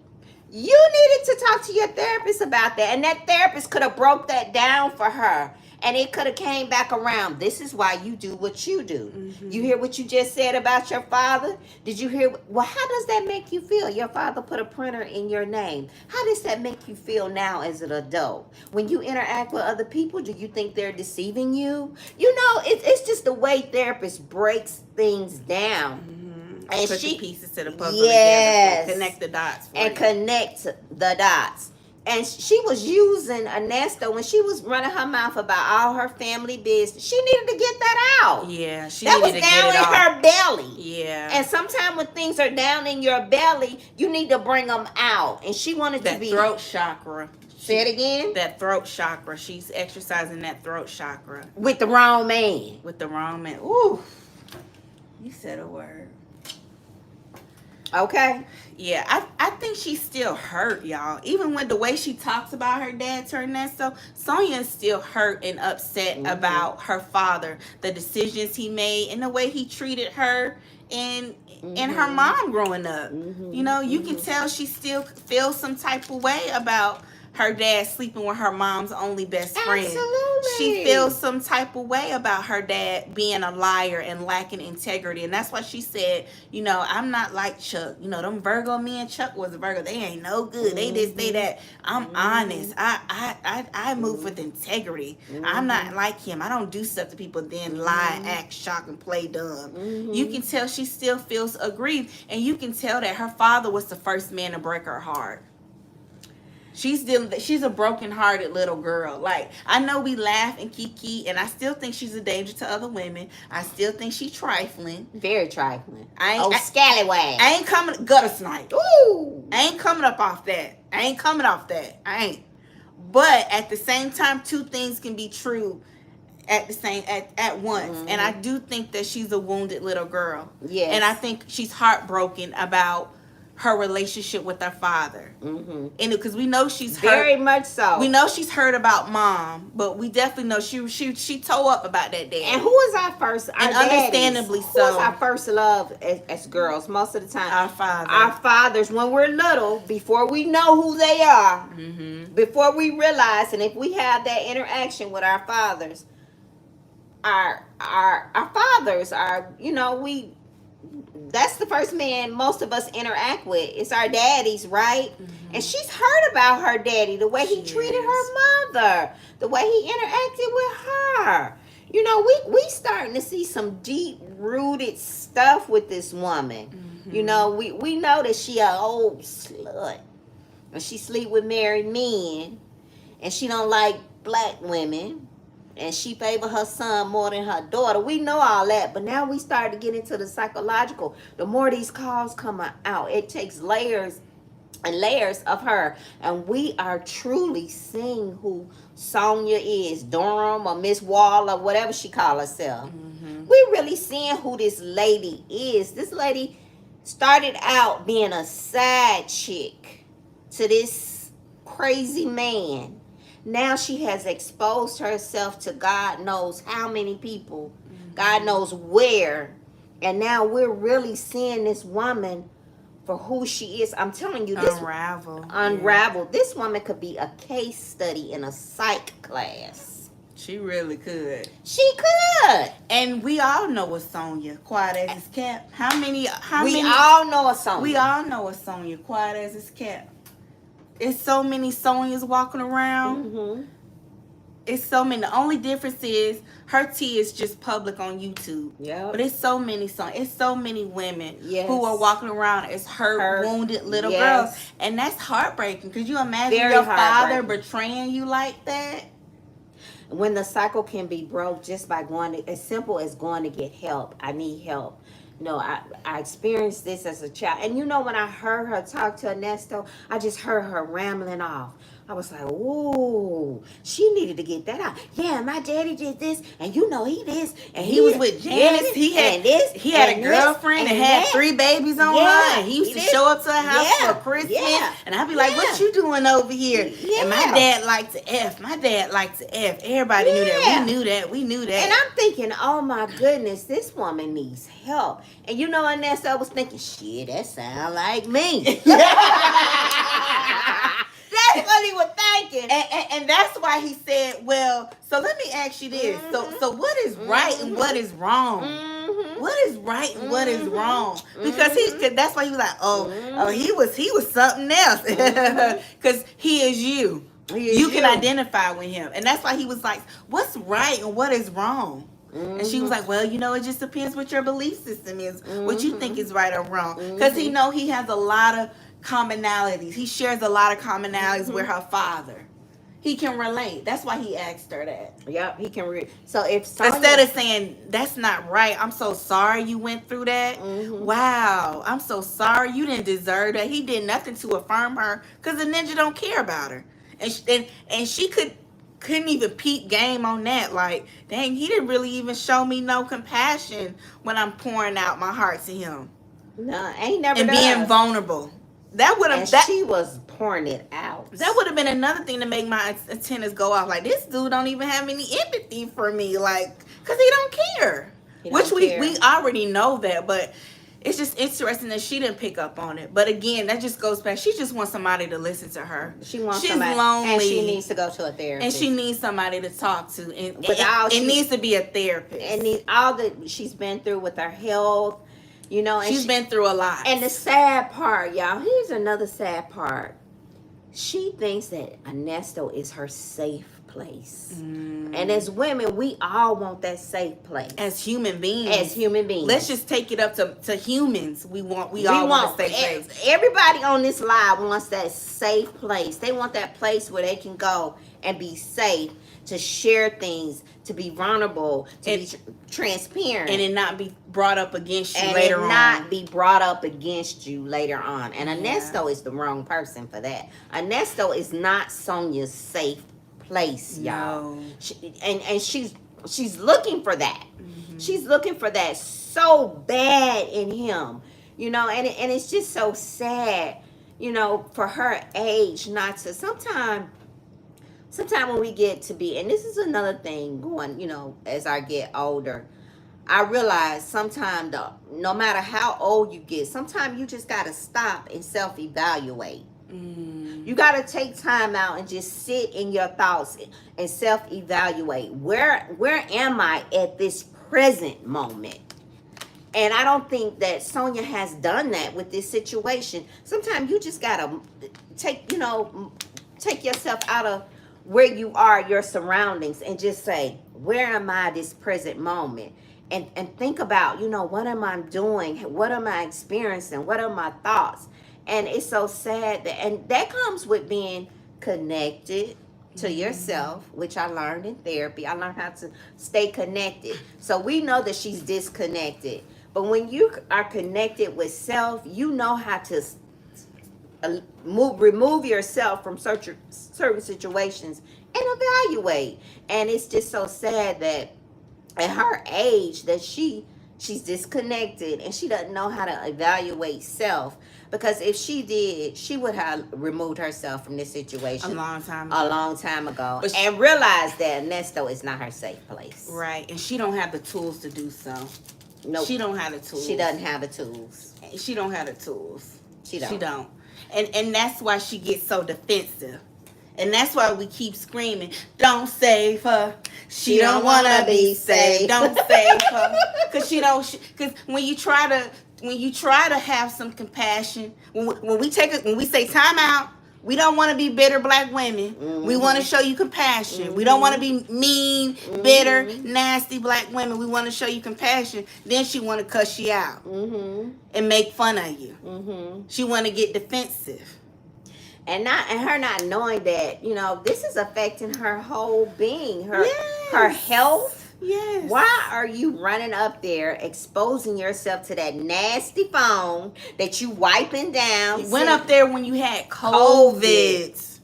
you needed to talk to your therapist about that. And that therapist could have broke that down for her. And it could have came back around. This is why you do what you do. You hear what you just said about your father? Did you hear? Well, how does that make you feel? Your father put a printer in your name. How does that make you feel now as an adult? When you interact with other people, do you think they're deceiving you? It's just the way therapists breaks things down. And put the pieces to the puzzle together. Connect the dots. Connect the dots. And she was using Ernesto when she was running her mouth about all her family business. She needed to get that out. Yeah, that was down in her belly. Yeah. And sometimes when things are down in your belly, you need to bring them out. And she wanted that to be throat chakra. Say it again. That throat chakra. She's exercising that throat chakra with the wrong man. Ooh, you said a word. Okay. Yeah, I think she's still hurt, y'all. Even when the way she talks about her dad to Ernesto, Sonia is still hurt and upset about her father, the decisions he made, and the way he treated her and her mom growing up. You can tell she still feels some type of way about her dad sleeping with her mom's only best friend. Absolutely. She feels some type of way about her dad being a liar and lacking integrity. And that's why she said, I'm not like Chuck. Them Virgo, me and Chuck was a Virgo. They ain't no good. They this, they that. I'm honest. I move with integrity. I'm not like him. I don't do stuff to people then lie, act shocked, and play dumb. You can tell she still feels aggrieved. And you can tell that her father was the first man to break her heart. She's a broken-hearted little girl. Like, I know we laugh and kiki, and I still think she's a danger to other women. I still think she's trifling. Very trifling. Scallywag. I ain't coming, gutter snipe. Ooh. I ain't coming up off that. I ain't. But at the same time, two things can be true at once. And I do think that she's a wounded little girl. Yes. And I think she's heartbroken about her relationship with her father. And because we know she's hurt. Very much so. We know she's hurt about mom, but we definitely know she tore up about that dad. And who is our first? And understandably so. Who is our first love as girls? Most of the time, our father. Our fathers, when we're little, before we know who they are, before we realize, and if we have that interaction with our fathers, our fathers are, that's the first man most of us interact with. It's our daddies, right? And she's heard about her daddy, the way he treated her mother, the way he interacted with her. We starting to see some deep-rooted stuff with this woman. We know that she an old slut. And she sleep with married men. And she don't like black women. And she favor her son more than her daughter. We know all that, but now we start to get into the psychological. The more these calls come out, it takes layers and layers of her. And we are truly seeing who Sonia is, Durham or Miss Wall or whatever she call herself. We're really seeing who this lady is. This lady started out being a side chick to this crazy man. Now she has exposed herself to God knows how many people, God knows where. And now we're really seeing this woman for who she is. I'm telling you, this Unravel. unravel. Yeah. This woman could be a case study in a psych class. She really could. She could. And we all know a Sonia, quiet as it's kept. We all know a Sonia. We all know a Sonia, quiet as it's kept. It's so many Sonias walking around. Mm-hmm. It's so many. The only difference is her tea is just public on YouTube. Yeah. But it's so many It's so many women who are walking around as hurt, wounded little girls. And that's heartbreaking. Could you imagine your father betraying you like that? When the cycle can be broke just by as simple as going to get help. I need help. No, I experienced this as a child. And when I heard her talk to Ernesto, I just heard her rambling off. I was like, ooh, she needed to get that out. Yeah, my daddy did this, and he this, and he was with Janice. He had a girlfriend and had 3 babies on her, and he used to show up to her house for Christmas. Yeah. And I'd be like, what you doing over here? Yeah. And my dad liked to F. Everybody knew that. We knew that. And I'm thinking, oh my goodness, this woman needs help. And Ernesto, I was thinking, shit, that sound like me. That's what he was thinking. And that's why he said, well, so let me ask you this. Mm-hmm. So what is right and what is wrong? Mm-hmm. What is right and what is wrong? Because that's why he was like, he was something else. Because he is you. You can identify with him. And that's why he was like, what's right and what is wrong? Mm-hmm. And she was like, well, it just depends what your belief system is, what you think is right or wrong. Because he has a lot of commonalities. He shares a lot of commonalities with her father. He can relate. That's why he asked her that. Yep, he can So if instead of saying, that's not right, I'm so sorry you went through that. Mm-hmm. Wow, I'm so sorry. You didn't deserve that. He did nothing to affirm her because the ninja don't care about her. And she couldn't even peep game on that. Like, dang, he didn't really even show me no compassion when I'm pouring out my heart to him. No, ain't never and does. Being vulnerable. That would have. She was pouring it out. That would have been another thing to make my antennas go off. Like, this dude don't even have any empathy for me. Like, cause he don't care. We already know that, but it's just interesting that she didn't pick up on it. But again, that just goes back. She just wants somebody to listen to her. She's lonely, and she needs to go to a therapist. And she needs somebody to talk to. And it needs to be a therapist. And all that she's been through with her health. And she's been through a lot. And the sad part, y'all, here's another sad part. She thinks that Ernesto is her safe place. And as women, we all want that safe place. As human beings. Let's just take it up to humans. We all want a safe place. Everybody on this live wants that safe place. They want that place where they can go and be safe, to share things, to be vulnerable, to be transparent. And it not be brought up against you later on. And Ernesto is the wrong person for that. Ernesto is not Sonia's safe place, y'all. No. And she's looking for that. Mm-hmm. She's looking for that so bad in him. And it's just so sad, for her age not to sometimes when we get to be, and this is another thing going, as I get older, I realize sometimes no matter how old you get, sometimes you just got to stop and self-evaluate. You got to take time out and just sit in your thoughts and self-evaluate. Where am I at this present moment? And I don't think that Sonia has done that with this situation. Sometimes you just got to take yourself out of where you are, your surroundings, and just say, where am I this present moment? And think about, what am I doing? What am I experiencing? What are my thoughts? And it's so sad and that comes with being connected to yourself, which I learned in therapy. I learned how to stay connected. So we know that she's disconnected. But when you are connected with self, you know how to remove yourself from certain situations and evaluate. And it's just so sad that at her age that she's disconnected and she doesn't know how to evaluate self. Because if she did, she would have removed herself from this situation a long time ago, and realized that Ernesto is not her safe place. Right, and she don't have the tools to do so. No, she don't have the tools. She doesn't have the tools. She don't have the tools. She don't. And that's why she gets so defensive. And that's why we keep screaming, don't save her. She don't want to be saved. Don't save her. Because because when you try to have some compassion, when we say time out, we don't want to be bitter black women. We want to show you compassion. We don't want to be mean, bitter, nasty black women. We want to show you compassion. Then she want to cuss you out and make fun of you. She want to get defensive. And her not knowing that, this is affecting her whole being, her health. Yes. Why are you running up there, exposing yourself to that nasty phone that you wiping down? You went up there when you had COVID.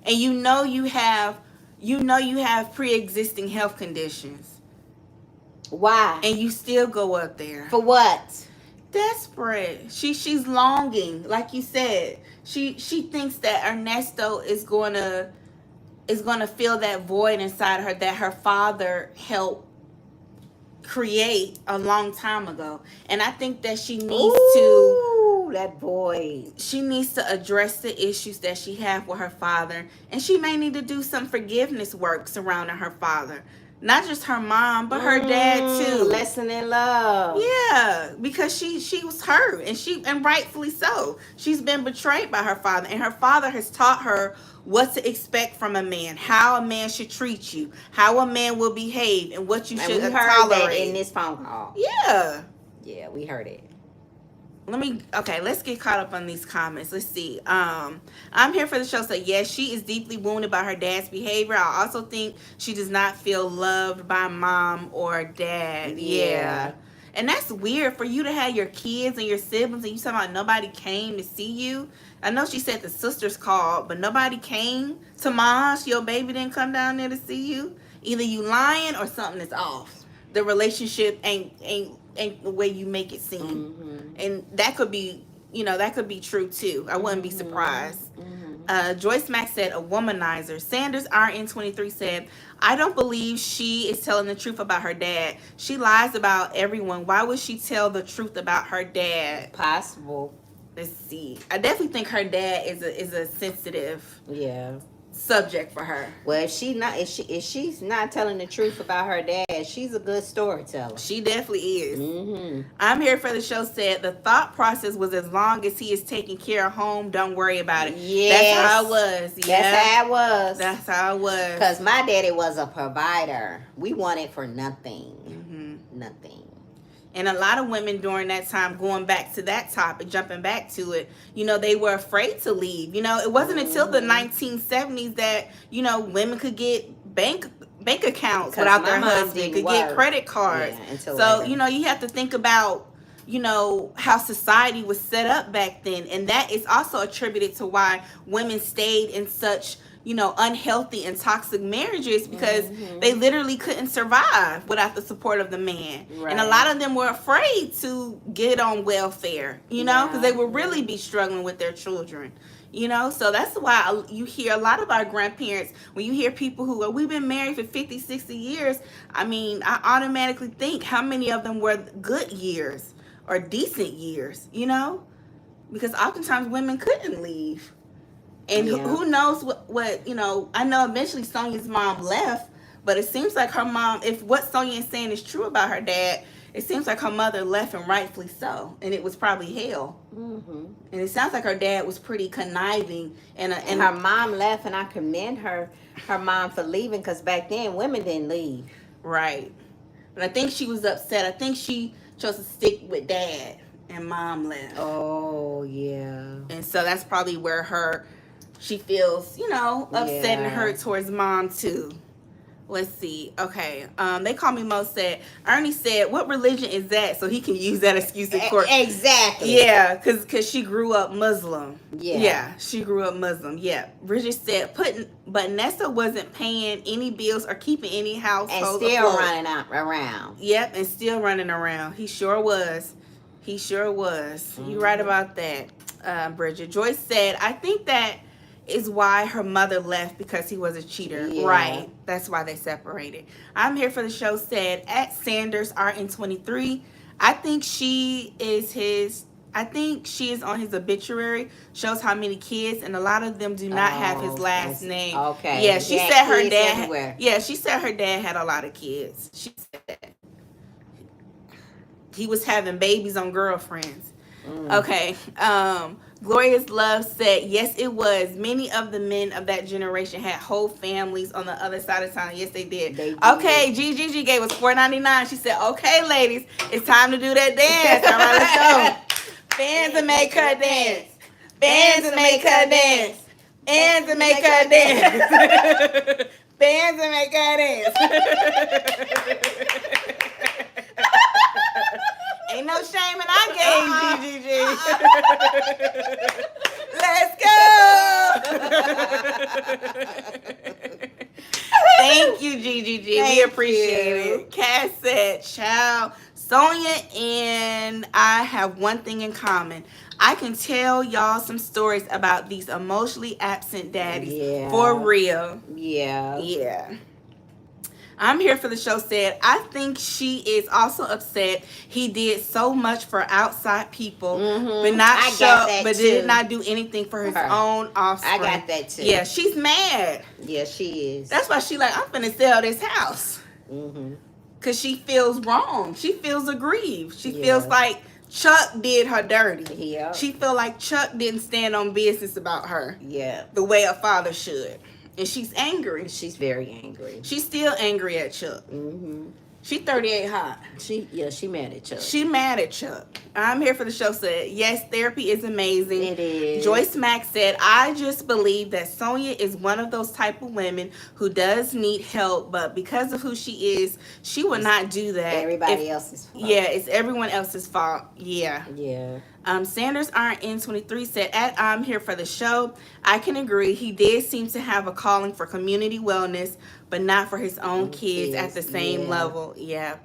And you know you have pre-existing health conditions. Why? And you still go up there. For what? Desperate. She's longing, like you said. She thinks that Ernesto is gonna fill that void inside her that her father helped create a long time ago. And I think that she needs that void. She needs to address the issues that she have with her father, and she may need to do some forgiveness work surrounding her father. Not just her mom, but her dad too. Lesson in love. Yeah, because she was hurt, and rightfully so. She's been betrayed by her father, and her father has taught her what to expect from a man, how a man should treat you, how a man will behave, and what you should tolerate. That in this phone call. Yeah, we heard it. Let's get caught up on these comments. Let's see. I'm here for the show. So yes, she is deeply wounded by her dad's behavior. I also think she does not feel loved by mom or dad. Yeah. And that's weird for you to have your kids and your siblings and you talking about nobody came to see you. I know she said the sisters called, but nobody came to mom's. Your baby didn't come down there to see you. Either you lying or something is off. The relationship ain't the way you make it seem. And that could be true too. I wouldn't be surprised. Joyce Mack said, a womanizer. Sanders RN23 said, I don't believe she is telling the truth about her dad. She lies about everyone. Why would she tell the truth about her dad? Possible. Let's see. I definitely think her dad is a sensitive subject for her. Well, if she's not telling the truth about her dad, she's a good storyteller. She definitely is. I'm here for the show said the thought process was as long as he is taking care of home, don't worry about it. Yes. That's how it was. That's how it was. Because my daddy was a provider. We wanted for nothing. Nothing. And a lot of women during that time, going back to that topic, jumping back to it, they were afraid to leave. It wasn't until the 1970s that, women could get bank accounts without their husband, could get credit cards. So, you have to think about, how society was set up back then. And that is also attributed to why women stayed in such unhealthy and toxic marriages because they literally couldn't survive without the support of the man. Right. And a lot of them were afraid to get on welfare, because they would really be struggling with their children. So that's why you hear a lot of our grandparents, when you hear people who we've been married for 50, 60 years, I automatically think how many of them were good years or decent years, because oftentimes women couldn't leave. And who knows what I know eventually Sonia's mom left, but it seems like her mom, if what Sonia is saying is true about her dad, it seems like her mother left, and rightfully so. And it was probably hell. And it sounds like her dad was pretty conniving. And her mom left, and I commend her mom for leaving, because back then women didn't leave. Right. But I think she was upset. I think she chose to stick with dad, and mom left. Oh, yeah. And so that's probably where she feels, upset and hurt towards mom too. Let's see. Okay. They call me Mo said, Ernie said, what religion is that? So he can use that excuse in court. Exactly. Yeah, because she grew up Muslim. Yeah, she grew up Muslim. Yeah. Bridget said, but Nessa wasn't paying any bills or keeping any household. And still running around. Yep, and still running around. He sure was. You're right about that, Bridget. Joyce said, I think that is why her mother left, because he was a cheater. Right. That's why they separated. I'm here for the show said, at Sanders RN23, I think she is his I think she is on his obituary, shows how many kids, and a lot of them do not have his last name. Okay. Yeah, she said her dad. Everywhere. Yeah, she said her dad had a lot of kids. She said he was having babies on girlfriends. Okay. Gloria's Love said, yes, it was. Many of the men of that generation had whole families on the other side of town. Yes, they did. Okay, GGG gave us $4.99. She said, okay, ladies, it's time to do that dance. All right, let's go. Fans and make her dance. Fans and make her dance. Fans and make her dance. Fans and make her dance. Ain't no shame in our game, GGG. Let's go. Thank you, GGG. We appreciate it. Cass said, child, Sonia and I have one thing in common. I can tell y'all some stories about these emotionally absent daddies. Yeah. For real. Yeah. Yeah. I'm here for the show said, I think she is also upset he did so much for outside people, but did not do anything for his own offspring. I got that too. Yeah, she's mad. Yeah, she is. That's why she like, I'm finna sell this house. Because she feels wrong. She feels aggrieved. She feels like Chuck did her dirty. Yeah. She feel like Chuck didn't stand on business about her. Yeah. The way a father should. And she's angry. She's very angry. She's still angry at Chuck. She 38 hot. She mad at Chuck. She mad at Chuck. I'm here for the show said, yes, therapy is amazing. It is. Joyce Mack said, I just believe that Sonia is one of those type of women who does need help, but because of who she is, she will not do that. Everybody else's fault. Yeah, it's everyone else's fault. Yeah. Yeah. Sanders RN23 said, I'm here for the show. I can agree. He did seem to have a calling for community wellness, but not for his own kids at the same level. Yeah.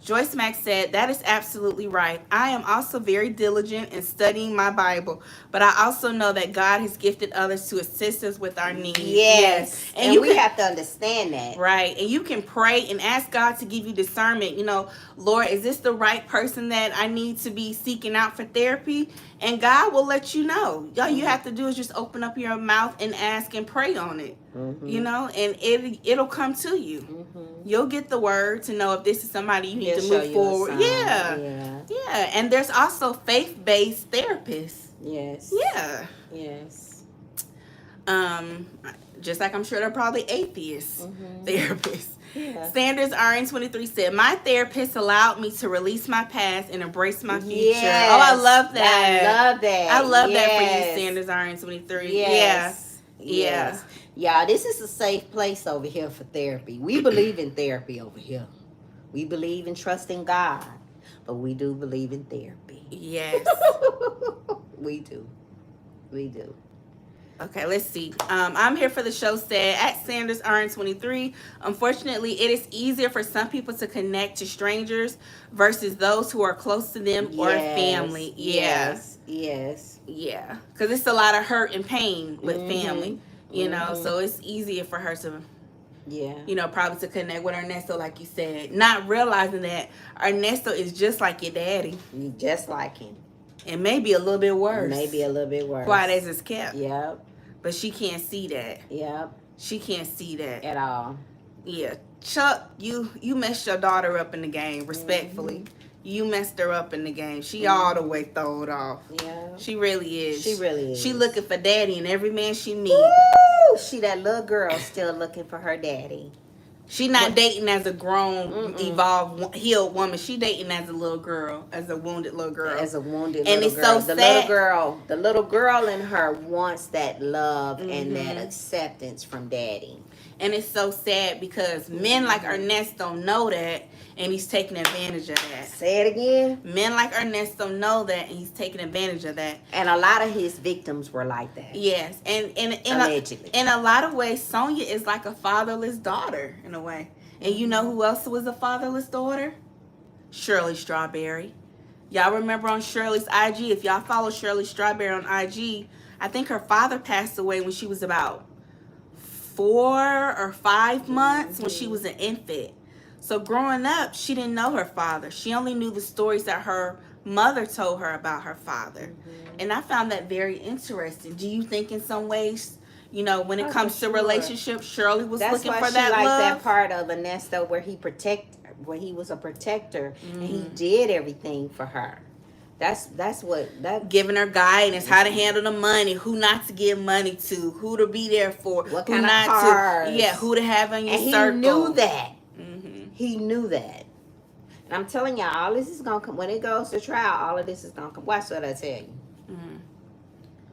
Joyce Mack said, that is absolutely right. I am also very diligent in studying my Bible, but I also know that God has gifted others to assist us with our needs. Yes. And we have to understand that. Right. And you can pray and ask God to give you discernment. You know, Lord, is this the right person that I need to be seeking out for therapy? And God will let you know. All you have to do is just open up your mouth and ask and pray on it. You know, and it'll come to you. You'll get the word to know if this is somebody you need to move forward. Yeah. And there's also faith-based therapists. Yes. Yeah. Yes. Just like I'm sure they're probably atheist therapists. Yeah. Sanders RN23 said, my therapist allowed me to release my past and embrace my future. Yes. Oh, I love that. I love that. I love that for you, Sanders RN23. Yes. Yeah. Y'all, this is a safe place over here for therapy. We believe in therapy over here. We believe in trusting God, but we do believe in therapy. Yes. We do. We do. Okay, let's see. I'm here for the show said, at Sanders RN23, unfortunately, it is easier for some people to connect to strangers versus those who are close to them or family. Yes. Yeah. Because it's a lot of hurt and pain with family, you know, so it's easier for her to, you know, probably to connect with Ernesto, like you said, not realizing that Ernesto is just like your daddy. Just like him. And maybe a little bit worse. Maybe a little bit worse. Quiet as it's kept. Yep. But she can't see that. Yep. She can't see that. At all. Yeah. Chuck, you messed your daughter up in the game, respectfully. You messed her up in the game. She all the way throwed off. Yeah. She really is. She really is. She looking for daddy and every man she meets. Woo! She that little girl still looking for her daddy. She not dating as a grown, evolved, healed woman. She dating as a little girl, as a wounded little girl. As a wounded little girl. And it's so sad. The little girl in her wants that love and that acceptance from daddy. And it's so sad because men like Ernesto know that, and he's taking advantage of that. Say it again. Men like Ernesto know that, and he's taking advantage of that. And a lot of his victims were like that. Yes, and allegedly. In a lot of ways, Sonia is like a fatherless daughter in a way. And you know who else was a fatherless daughter? Shirley Strawberry. Y'all remember on Shirley's IG? If y'all follow Shirley Strawberry on IG, I think her father passed away when she was about 4 or 5 months, when she was an infant. So growing up, she didn't know her father. She only knew the stories that her mother told her about her father. And I found that very interesting. Do you think in some ways, you know, when it Oh, comes for to sure. relationships, Shirley was That's looking why for she that liked that love? part of Ernesto where he was a protector and he did everything for her. That's what that Giving her guidance, how to handle the money, who not to give money to, who to be there for, what who kind of not cars. to, yeah, who to have in your And he circle. knew that. Mm-hmm. He knew that. And I'm telling y'all, all this is gonna come when it goes to trial. All of this is gonna come. Watch what I tell you.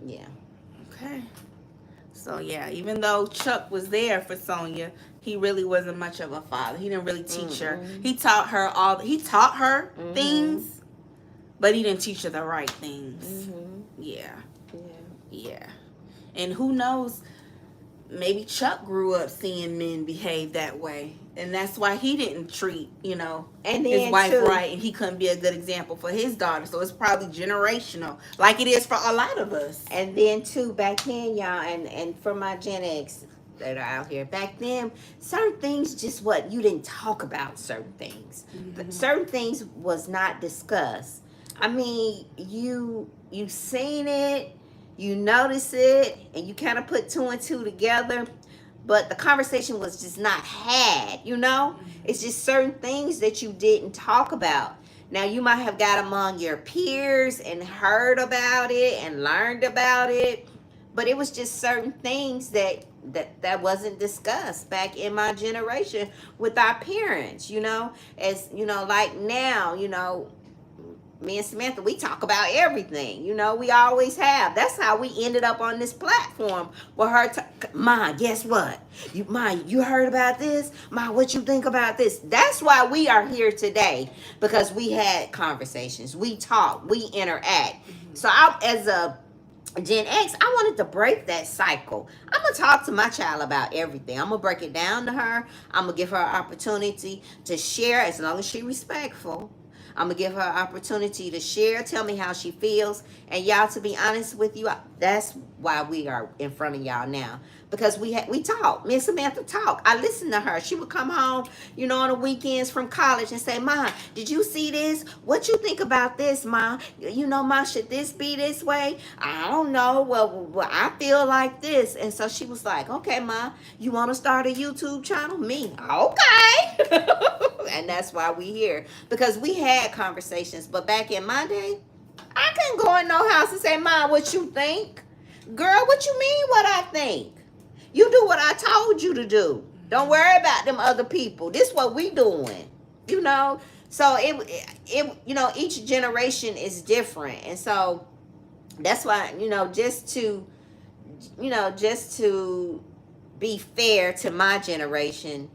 Yeah. Okay. So yeah, even though Chuck was there for Sonia, he really wasn't much of a father. He didn't really teach her. He taught her things, but he didn't teach her the right things. Yeah. Yeah. And who knows, maybe Chuck grew up seeing men behave that way. And that's why he didn't treat, you know, And his wife right, and he couldn't be a good example for his daughter. So it's probably generational, like it is for a lot of us. And then too, back then, y'all, and for my Gen X that are out here, back then, certain things just what you didn't talk about. Certain things, certain things was not discussed. I mean, you seen it, you notice it, and you kind of put two and two together. But the conversation was just not had, you know? It's just certain things that you didn't talk about. Now, you might have got among your peers and heard about it and learned about it, but it was just certain things that wasn't discussed back in my generation with our parents, you know? As, you know, like now, you know, me and Samantha, we talk about everything. You know, we always have. That's how we ended up on this platform with her. Ma, guess what? You heard about this? Ma, what you think about this? That's why we are here today, because we had conversations. We talk. We interact. So as a Gen X, I wanted to break that cycle. I'm going to talk to my child about everything. I'm going to break it down to her. I'm going to give her an opportunity to share as long as she's respectful. I'm going to give her an opportunity to share, tell me how she feels. And y'all, to be honest with you, that's why we are in front of y'all now. Because we talk. Me and Samantha talk. I listened to her. She would come home, you know, on the weekends from college and say, Ma, did you see this? What you think about this, Ma? You know, Ma, should this be this way? I don't know. Well, I feel like this. And so she was like, okay, Ma, you want to start a YouTube channel? Me, okay. And that's why we here. Because we had conversations. But back in my day, I couldn't go in no house and say, Ma, what you think? Girl, what you mean what I think? You do what I told you to do. Don't worry about them other people. This what we doing. You know? So it you know, each generation is different. And so that's why, you know, just to be fair to my generation,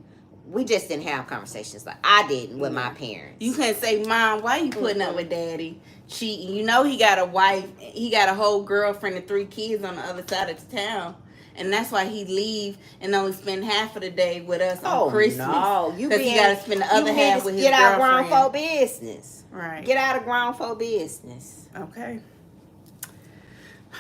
we just didn't have conversations like I didn't with my parents. You can't say, Mom, why you putting up with Daddy cheating? You know he got a wife, he got a whole girlfriend and 3 kids on the other side of the town. And that's why he leave and only spend half of the day with us on Christmas. No, because he got to spend the other half with his girlfriend. Get out of grown folk business. Right. Get out of grown folk business. Okay.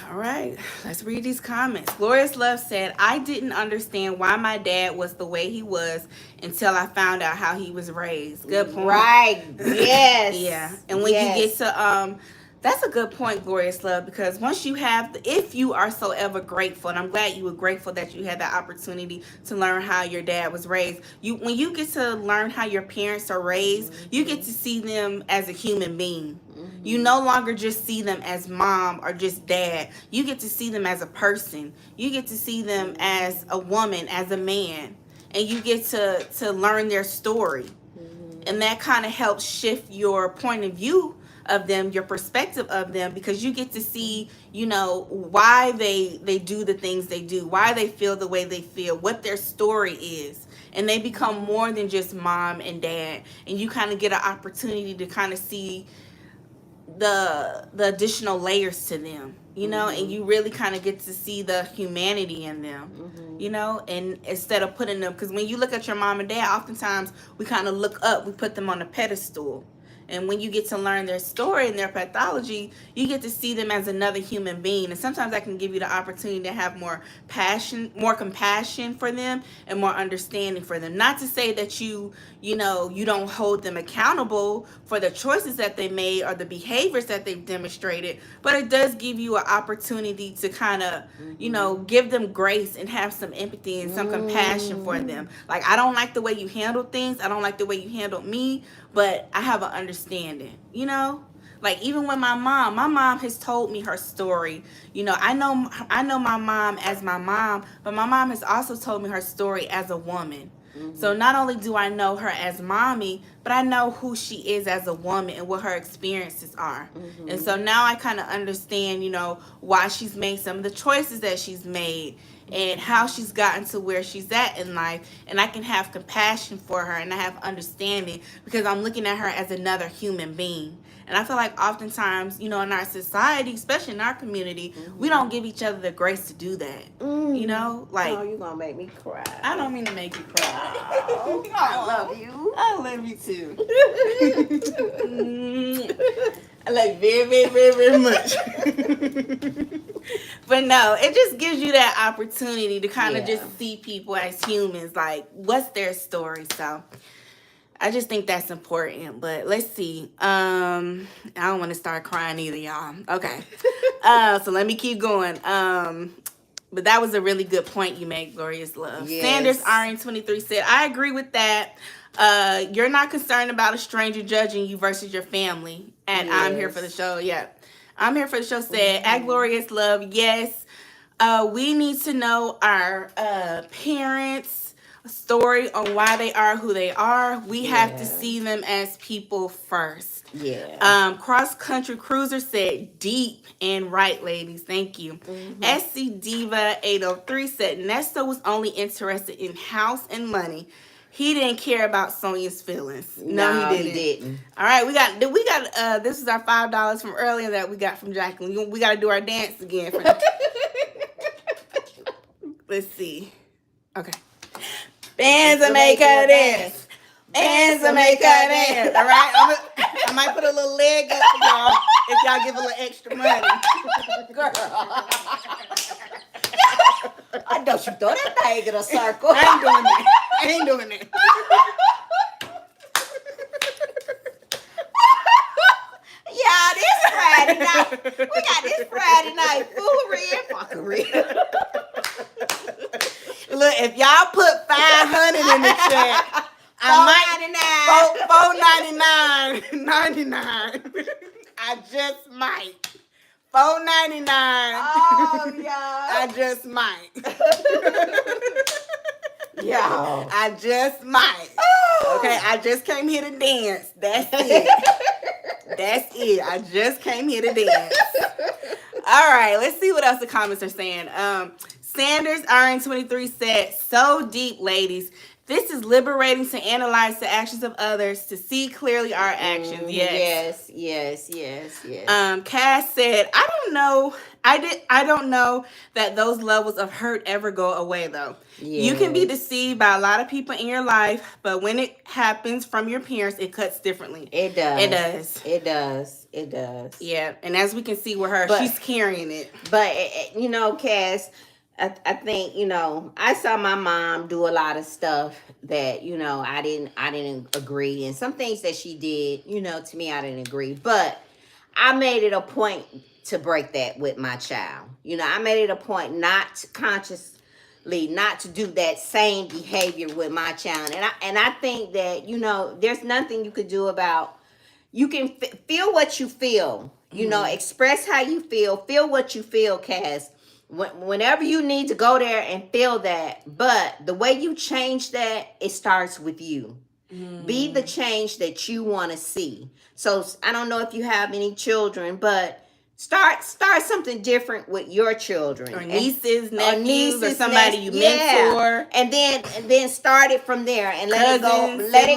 All right, let's read these comments. Glorious Love said, I didn't understand why my dad was the way he was until I found out how he was raised. Good point. Right. Yes. Yeah. And when you get to that's a good point, Glorious Love, because once you have, if you are so ever grateful, and I'm glad you were grateful that you had the opportunity to learn how your dad was raised. When you get to learn how your parents are raised, you get to see them as a human being. You no longer just see them as mom or just dad. You get to see them as a person. You get to see them as a woman, as a man. And you get to learn their story. And that kind of helps shift your point of view of them, your perspective of them, because you get to see, you know, why they do the things they do, why they feel the way they feel, what their story is. And they become more than just mom and dad. And you kind of get an opportunity to kind of see the additional layers to them, you know, and you really kind of get to see the humanity in them, you know, and instead of putting them, because when you look at your mom and dad, oftentimes we kind of look up, we put them on a pedestal. And when you get to learn their story and their pathology, you get to see them as another human being. And sometimes that can give you the opportunity to have more passion, more compassion for them, and more understanding for them. Not to say that you don't hold them accountable for the choices that they made or the behaviors that they've demonstrated, but it does give you an opportunity to kind of, give them grace and have some empathy and some compassion for them. Like, I don't like the way you handle things. I don't like the way you handled me, but I have an understanding, Like, even when my mom has told me her story. I know my mom as my mom, but my mom has also told me her story as a woman. So not only do I know her as mommy, but I know who she is as a woman and what her experiences are. And so now I kind of understand, why she's made some of the choices that she's made and how she's gotten to where she's at in life. And I can have compassion for her and I have understanding because I'm looking at her as another human being. And I feel like oftentimes, in our society, especially in our community, we don't give each other the grace to do that. Like, oh, you're gonna make me cry. I don't mean to make you cry. Oh, I love you. I love you too. I love you very, very, very, very much. But no, it just gives you that opportunity to kind of just see people as humans, like what's their story. So I just think that's important. But let's see. I don't want to start crying either, y'all. Okay. So let me keep going. But that was a really good point you made, Glorious Love. Yes. Sanders RN23 said, I agree with that. You're not concerned about a stranger judging you versus your family. And Yes. I'm here for the show. Yeah. I'm here for the show said, At Glorious Love, yes. We need to know our parents' story on why they are who they are. We have to see them as people first. Yeah. Cross Country Cruiser said deep and right, ladies. Thank you. SC Diva 803 said Ernesto was only interested in house and money. He didn't care about Sonia's feelings. No, he didn't. All right, we got. This is our $5 from earlier that we got from Jacqueline. We got to do our dance again. Let's see. Okay. Bands will make her dance. Bands will make her dance. All right. I might put a little leg up for y'all if y'all give a little extra money. Girl. I know you throw that thing in a circle. I ain't doing that. Yeah, this Friday night. We got this Friday night foolery and fuckery. Look, if y'all put 500 in the chat, I might $4.99.99. I just might. $4.99. Oh, yeah. I just might. Yeah. I just might. Okay, I just came here to dance. That's it. That's it. I just came here to dance. All right, let's see what else the comments are saying. Sanders RN23 said, so deep, ladies. This is liberating to analyze the actions of others, to see clearly our actions. Yes. Cass said, I don't know. I don't know that those levels of hurt ever go away, though. Yes. You can be deceived by a lot of people in your life, but when it happens from your parents, it cuts differently. It does. Yeah, and as we can see with her, she's carrying it. But, Cass, I think, I saw my mom do a lot of stuff that, I didn't agree. And some things that she did, to me, I didn't agree. But I made it a point to break that with my child. I made it a point not to consciously not to do that same behavior with my child. And I think that, there's nothing you could do about, you can feel what you feel, express how you feel what you feel, Cass. Whenever you need to go there and feel that, but the way you change that, it starts with you. Be the change that you want to see. So I don't know if you have any children, but start something different with your children, or nephews, or somebody you mentor, and then start it from there and let it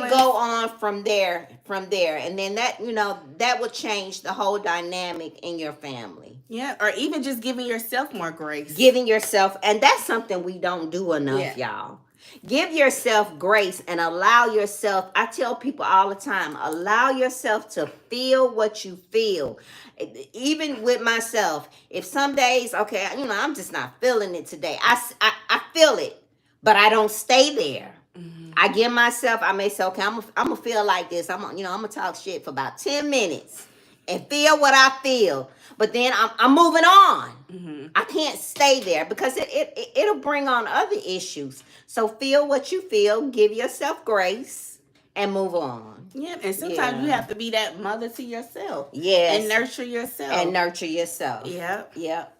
go on from there, and then that that will change the whole dynamic in your family. Yeah, or even just giving yourself more grace. And that's something we don't do enough, y'all. Give yourself grace and allow yourself. I tell people all the time, allow yourself to feel what you feel. Even with myself, if some days, okay, I'm just not feeling it today. I feel it, but I don't stay there. I give myself, I may say, okay, I'm gonna feel like this. I'm gonna talk shit for about 10 minutes and feel what I feel. But then I'm moving on. I can't stay there because it'll bring on other issues. So feel what you feel, give yourself grace, and move on. Yeah, and sometimes you have to be that mother to yourself. Yes. And nurture yourself. Yep. Yep.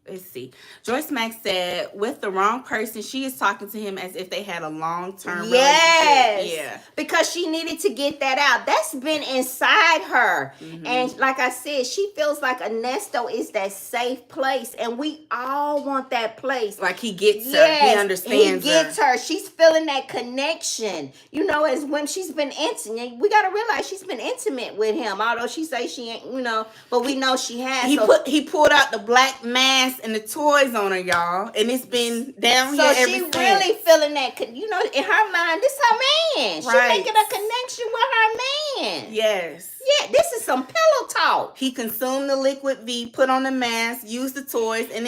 Let's see. Joyce Mack said, with the wrong person, she is talking to him as if they had a long-term relationship. Yeah. Because she needed to get that out. That's been inside her. And like I said, she feels like Ernesto is that safe place. And we all want that place. Like he gets her. He understands he gets her. She's feeling that connection. As when she's been intimate. We got to realize she's been intimate with him. Although she says she ain't, but we know she has. He pulled out the black mask and the toys on her, y'all, and it's been down here ever since. So she really feeling that, in her mind, this her man. She making a connection with her man. Yes. Yeah, this is some pillow talk. He consumed the liquid V, put on the mask, used the toys, and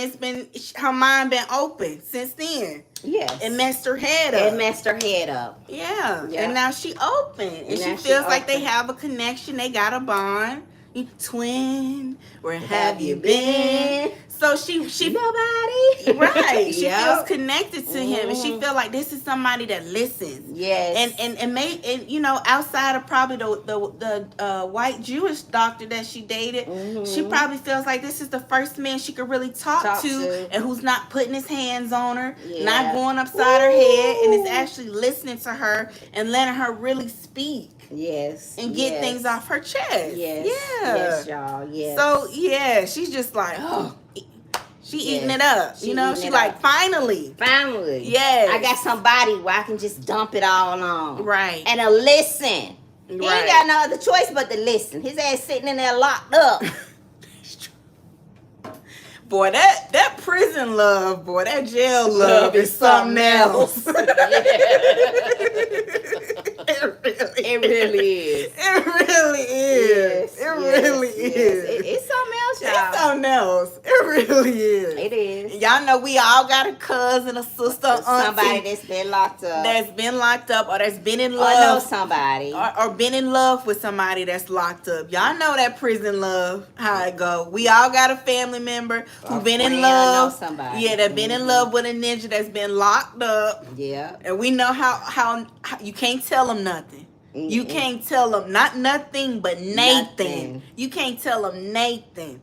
her mind been open since then. Yes. It messed her head up. Yeah. And now she open, and she feels like they have a connection. They got a bond. Twin, where have you been? So she nobody. Right. She feels connected to him, and she feel like this is somebody that listens. Yes. And outside of probably the white Jewish doctor that she dated, she probably feels like this is the first man she could really talk to, and who's not putting his hands on her, not going upside her head, and is actually listening to her and letting her really speak. Yes. And get things off her chest. Yes. Yeah. Yes, y'all. Yes. So she's just like, she eating it up. She like, finally. Yes. I got somebody where I can just dump it all on. Right. And a listen. He ain't got no other choice but to listen. His ass sitting in there locked up. Boy, that prison love, boy, that jail love is something else. It really is. It really is. Yes, it really is. It's something else, y'all. It's something else. It really is. It is. Y'all know we all got a cousin, a sister, auntie. Somebody that's been locked up. That's been locked up, or that's been in love. Or know somebody. Or been in love with somebody that's locked up. Y'all know that prison love, how it go. We all got a family member who been in love. Know somebody. Yeah, that been in love with a ninja that's been locked up. Yeah. And we know how you can't tell them nothing. You can't tell them nothing but Nathan. You can't tell them Nathan.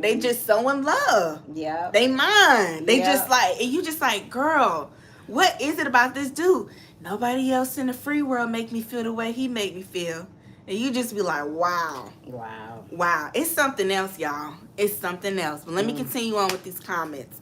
They just so in love. Yeah. They mind. They just like, and you just like, girl, what is it about this dude? Nobody else in the free world make me feel the way he make me feel. And you just be like, wow. It's something else, y'all. It's something else. But let me continue on with these comments.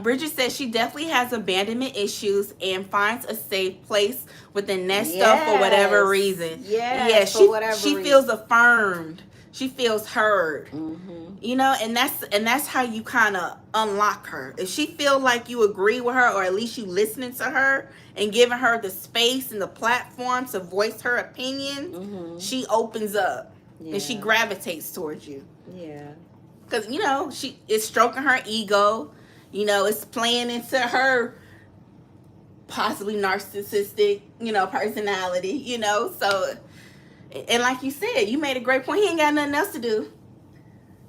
Bridget says she definitely has abandonment issues and finds a safe place with Ernesto for whatever reason. She feels affirmed. She feels heard. And that's how you kind of unlock her. If she feel like you agree with her, or at least you listening to her and giving her the space and the platform to voice her opinion, she opens up and she gravitates towards you. Yeah. Because, she is stroking her ego. It's playing into her possibly narcissistic, personality, So, and like you said, you made a great point. He ain't got nothing else to do.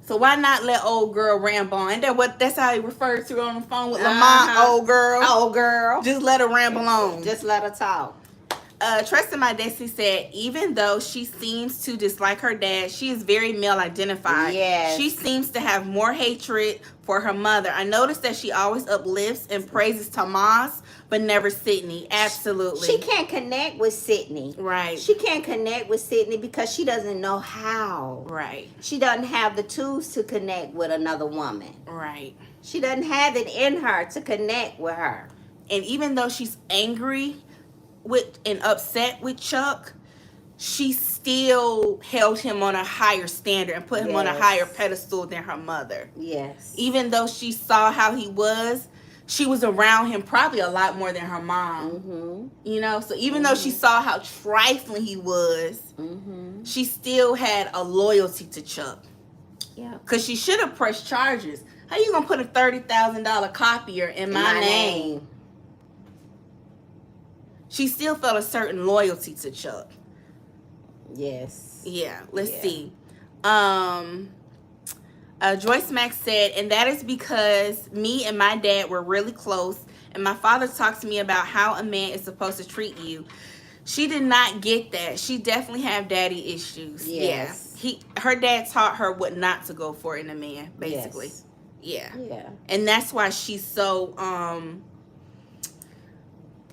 So why not let old girl ramble on? That's how he refers to her on the phone with Lamont, old girl. Old girl. Just let her ramble on. Just let her talk. Trust in My Destiny said, even though she seems to dislike her dad, she is very male identified. Yes. She seems to have more hatred for her mother. I noticed that she always uplifts and praises Tomas, but never Sydney. Absolutely. She can't connect with Sydney. Right. She can't connect with Sydney because she doesn't know how. Right. She doesn't have the tools to connect with another woman. Right. She doesn't have it in her to connect with her. And even though she's angry with and upset with Chuck, she still held him on a higher standard and put him on a higher pedestal than her mother. Yes. Even though she saw how he was, she was around him probably a lot more than her mom. Mm-hmm. You know, so even though she saw how trifling he was, she still had a loyalty to Chuck. Yeah. Because she should have pressed charges. How you gonna put a $30,000 copier in my name? She still felt a certain loyalty to Chuck. Yes. Yeah, let's see. Joyce Max said, and that is because me and my dad were really close, and my father talked to me about how a man is supposed to treat you. She did not get that. She definitely have daddy issues. Yes. Yeah. Her dad taught her what not to go for in a man, basically. Yes. Yeah. Yeah. And that's why she's so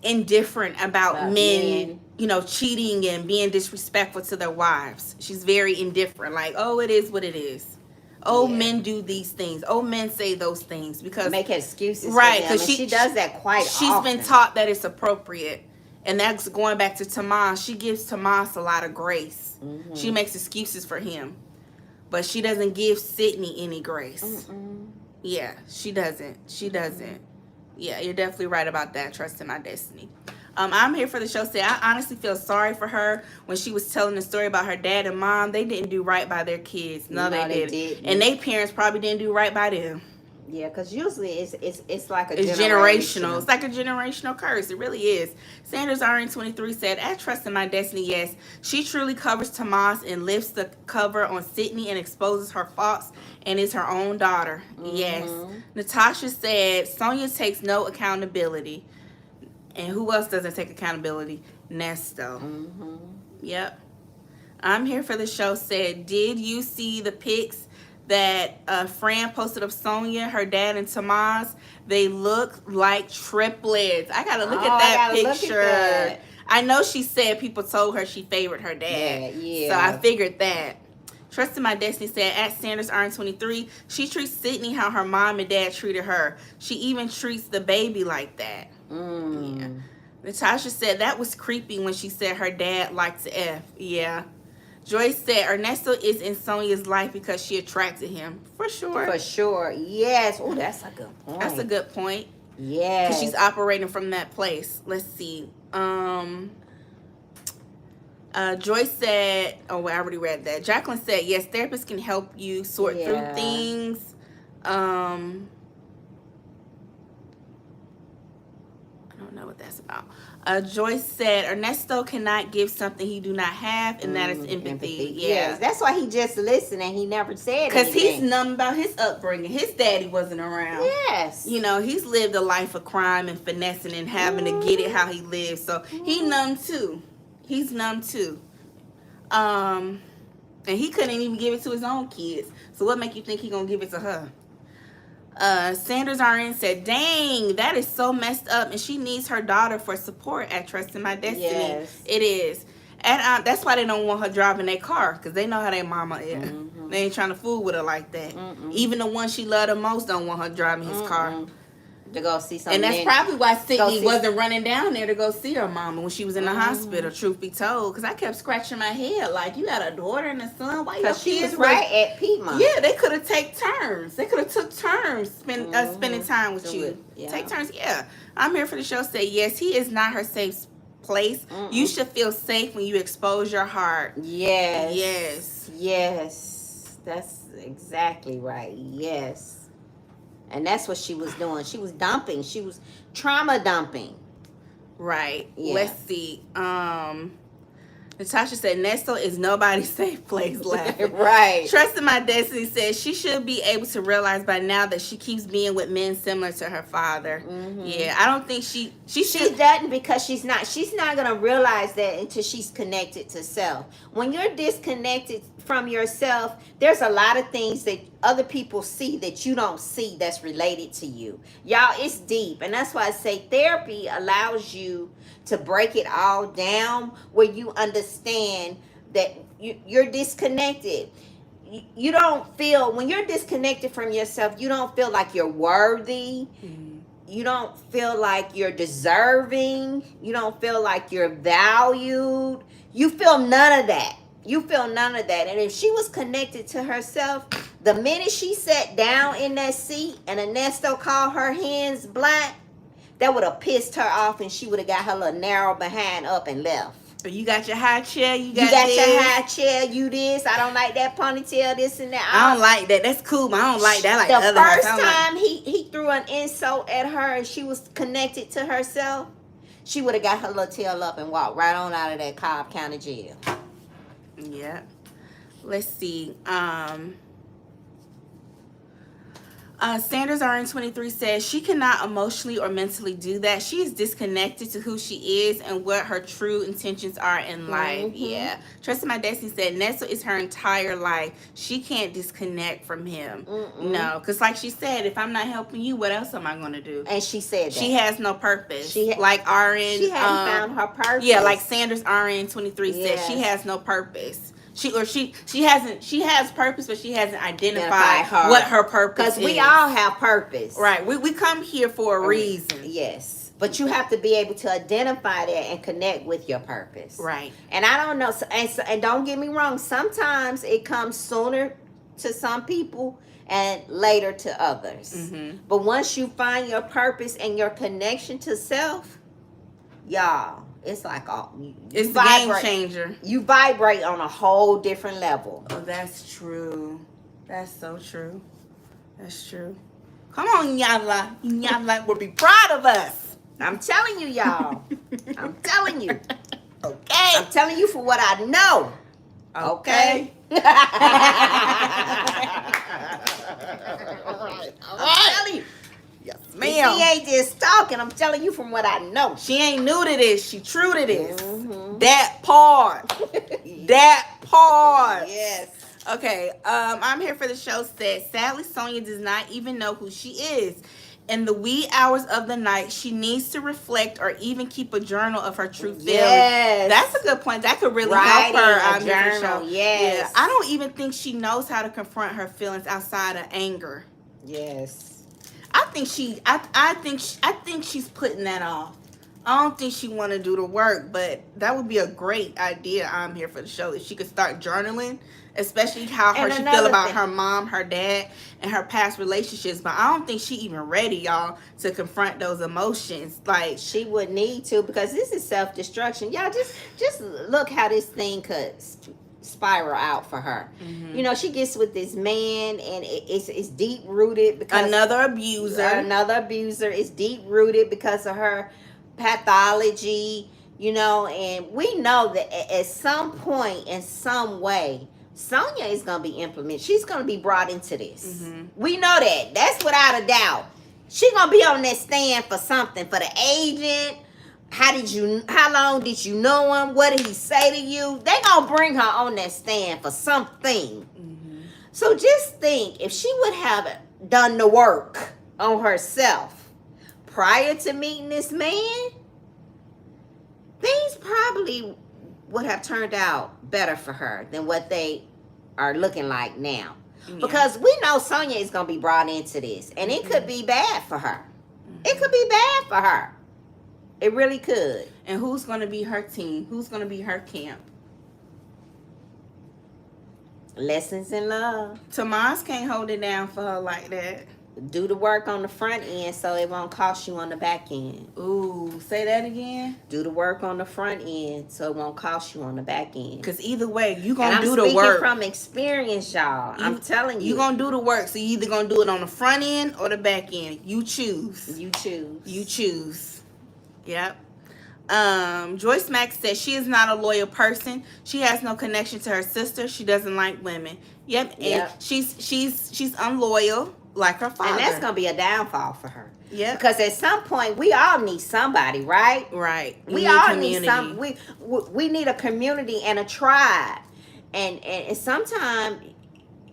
indifferent about men, you know, cheating and being disrespectful to their wives. She's very indifferent. Like, oh, it is what it is. Oh, men do these things. Oh, men say those things because make excuses. Right, because she does that quite often. She's been taught that it's appropriate, and that's going back to Tomas. She gives Tomas a lot of grace. She makes excuses for him, but she doesn't give Sydney any grace. Yeah, she doesn't. She doesn't. Yeah, you're definitely right about that. Trust in my destiny. I'm here for the show. Say, I honestly feel sorry for her when she was telling the story about her dad and mom. They didn't do right by their kids. No, they didn't. And their parents probably didn't do right by them. Yeah, because usually it's like a generational. It's like a generational curse. It really is. Sanders RN23 said, I trust in my destiny, yes. She truly covers Tomas and lifts the cover on Sydney and exposes her faults and is her own daughter. Yes. Natasha said, Sonia takes no accountability. And who else doesn't take accountability? Ernesto. Yep. I'm here for the show said, did you see the pics that Fran posted of Sonia, her dad, and Tomas? They look like triplets. I gotta look at that picture. Look at that. I know she said people told her she favored her dad. Yeah. So I figured that. Trust in my destiny said, at Sanders RN23, she treats Sydney how her mom and dad treated her. She even treats the baby like that. Yeah. Natasha said that was creepy when she said her dad liked to F. Yeah. Joyce said Ernesto is in Sonia's life because she attracted him. For sure. For sure. Yes. Oh, that's a good point. That's a good point. Yeah. Because she's operating from that place. Let's see. Joyce said, oh, well, I already read that. Jacqueline said, yes, therapists can help you sort through things. I don't know what that's about. Joyce said Ernesto cannot give something he do not have, and that is empathy. Yeah, yes, that's why he just listened and he never said anything. Because he's numb about his upbringing. His daddy wasn't around. Yes, you know, he's lived a life of crime and finessing and having to get it how he lives. So he numb too. He's numb too. And he couldn't even give it to his own kids. So what make you think he gonna give it to her? Sanders RN said, dang, that is so messed up, and she needs her daughter for support at Trust in My Destiny. Yes. It is. And that's why they don't want her driving their car, because they know how their mama is. They ain't trying to fool with her like that. Even the one she loved the most don't want her driving his car. To go see something. And that's probably why Sydney wasn't running down there to go see her mama when she was in the hospital, truth be told. Because I kept scratching my head like, you got a daughter and a son? Why your she kids was right at Piedmont. Yeah, they could have taken turns. They could have took turns spending time with you. Take turns, yeah. I'm here for the show. Say, yes, he is not her safe place. You should feel safe when you expose your heart. Yes. Yes. Yes. That's exactly right. Yes. And that's what she was doing. She was dumping. She was trauma dumping. Right. Yeah. Let's see. Natasha said, Ernesto is nobody's safe place. Laughing. Right. Trust in My Destiny says she should be able to realize by now that she keeps being with men similar to her father. Yeah, I don't think she doesn't, because she's not gonna realize that until she's connected to self. When you're disconnected from yourself, there's a lot of things that other people see that you don't see that's related to you. Y'all, it's deep, and that's why I say therapy allows you to break it all down, where you understand that you're disconnected. You don't feel, when you're disconnected from yourself, you don't feel like you're worthy. You don't feel like you're deserving. You don't feel like you're valued. You feel none of that. And if she was connected to herself, The minute she sat down in that seat and Ernesto called her hands black, that would have pissed her off, and she would have got her little narrow behind up and left. You got your high chair, you You got got this. your high chair, you this. I don't like that ponytail, this and that. I don't like that. That's cool, but I don't like that. I like the other first house. time he threw an insult at her and she was connected to herself, she would have got her little tail up and walked right on out of that Cobb County jail. Yeah. Let's see. Sanders RN23 says she cannot emotionally or mentally do that. She is disconnected to who she is and what her true intentions are in life. Yeah. Trusting My Destiny said Nessa is her entire life. She can't disconnect from him. No, because like she said, if I'm not helping you, what else am I going to do? And she said that. She has no purpose. She like RN. She hadn't found her purpose. Yeah, like Sanders RN23 said she has no purpose. She has purpose, but she hasn't identified what her purpose is. Because we all have purpose. Right. We come here for a reason. Yes. But you have to be able to identify that and connect with your purpose. Right. And I don't know. And don't get me wrong. Sometimes it comes sooner to some people and later to others. Mm-hmm. But once you find your purpose and your connection to self, y'all, it's like it's a game changer. You vibrate on a whole different level. Oh, that's true. That's so true. That's true. Come on, Yala. Yala will be proud of us. I'm telling you, y'all. I'm telling you. Okay. I'm telling you for what I know. Okay. I'm telling you. Yes, ma'am. She ain't just talking. I'm telling you from what I know. She ain't new to this. She true to this. Mm-hmm. That part. That part. Yes. Okay. I'm here for the show. Said sadly, Sonia does not even know who she is. In the wee hours of the night, she needs to reflect or even keep a journal of her true feelings. Yes. That's a good point. That could really help her. A journal. Yes. Yeah. I don't even think she knows how to confront her feelings outside of anger. Yes. I think she's putting that off. I don't think she want to do the work, but that would be a great idea. I'm here for the show. If she could start journaling, especially how she feel about her mom, her dad, and her past relationships. But I don't think she even ready, y'all, to confront those emotions. Like she would need to, because this is self-destruction. Y'all just look how this thing could spiral out for her. Mm-hmm. You know, she gets with this man and it's deep rooted because another abuser is deep rooted because of her pathology, you know, and we know that at some point in some way Sonia is going to be implemented. She's going to be brought into this. Mm-hmm. We know that. That's without a doubt. She's going to be on that stand for something, for the agent. How long did you know him? What did he say to you? They gonna bring her on that stand for something. Mm-hmm. So just think, if she would have done the work on herself prior to meeting this man, things probably would have turned out better for her than what they are looking like now. Yeah. Because we know Sonia is gonna be brought into this, and it could be bad for her. Mm-hmm. It could be bad for her. It really could. And who's going to be her team? Who's going to be her camp? Lessons in love. Tomas can't hold it down for her like that. Do the work on the front end so it won't cost you on the back end. Ooh, say that again. Do the work on the front end so it won't cost you on the back end. Because either way, you're going to do the work. I'm speaking from experience, y'all. I'm telling you. You're going to do the work. So you're either going to do it on the front end or the back end. You choose. You choose. You choose. Yep. Joyce Mack says she is not a loyal person. She has no connection to her sister. She doesn't like women. Yep. And she's unloyal like her father. And that's gonna be a downfall for her. Yeah. Because at some point we all need somebody, right? Right. We all need some. We need a community and a tribe. And sometimes,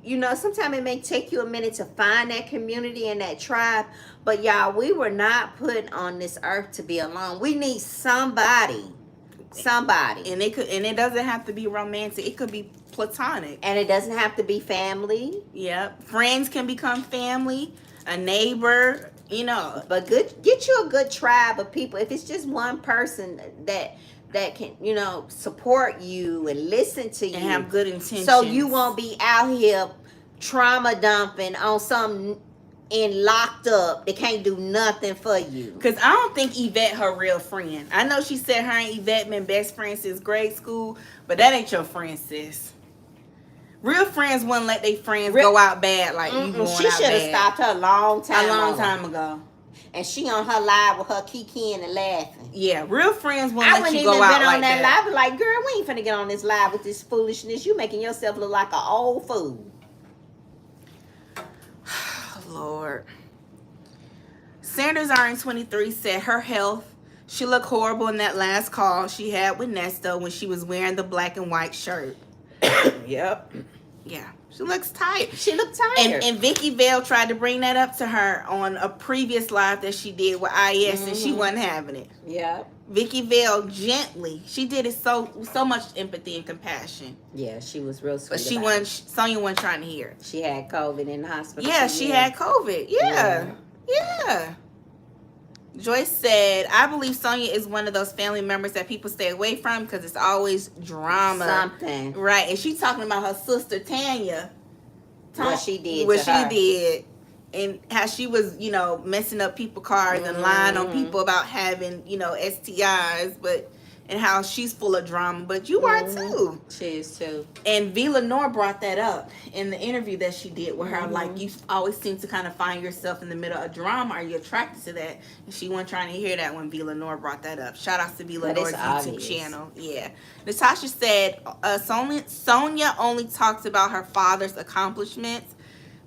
you know, sometimes it may take you a minute to find that community and that tribe. But y'all, we were not put on this earth to be alone. We need somebody. And it doesn't have to be romantic. It could be platonic. And it doesn't have to be family. Yep. Friends can become family, a neighbor, you know. But get you a good tribe of people. If it's just one person that can, you know, support you and listen to you and have good intentions. So you won't be out here trauma dumping on some and locked up. They can't do nothing for you. Because I don't think Yvette her real friend. I know she said her and Yvette been best friends since grade school, but that ain't your friend, sis. Real friends wouldn't let their friends go out bad like you going She out should have stopped her a long time ago. And she on her live with her kikiing and laughing. Yeah, real friends wouldn't I let wouldn't you even go out been on like that live. Like, girl, we ain't finna get on this live with this foolishness. You making yourself look like an old fool. Lord. Sanders RN23 said her health, she looked horrible in that last call she had with Ernesto when she was wearing the black and white shirt. Yep. Yeah, she looks tired. She looked tired. And Vicky Vale tried to bring that up to her on a previous live that she did with IS, and she wasn't having it. Yeah. Vicky Vale gently, she did it so much empathy and compassion. Yeah, she was real sweet. But Sonia wasn't trying to hear it. She had COVID in the hospital. Yeah, she had COVID. Yeah. Joyce said, I believe Sonia is one of those family members that people stay away from because it's always drama. Something. Right. And she's talking about her sister Tanya. What she did. And how she was, messing up people's cars and lying on people about having, STIs, and how she's full of drama. But you are too. She is too. And V. Lenore brought that up in the interview that she did with her. Like, you always seem to kind of find yourself in the middle of drama. Are you attracted to that? And she wasn't trying to hear that when V. Lenore brought that up. Shout out to V. Lenore's YouTube channel. Yeah. Natasha said, Sonia only talks about her father's accomplishments.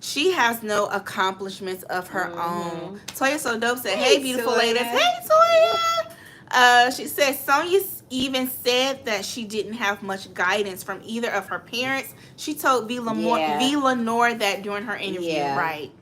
She has no accomplishments of her own. Toya So Dope said, hey, beautiful ladies. Hey, Toya. She said, Sonia even said that she didn't have much guidance from either of her parents. She told V. Lenore that during her interview. Yeah. Right.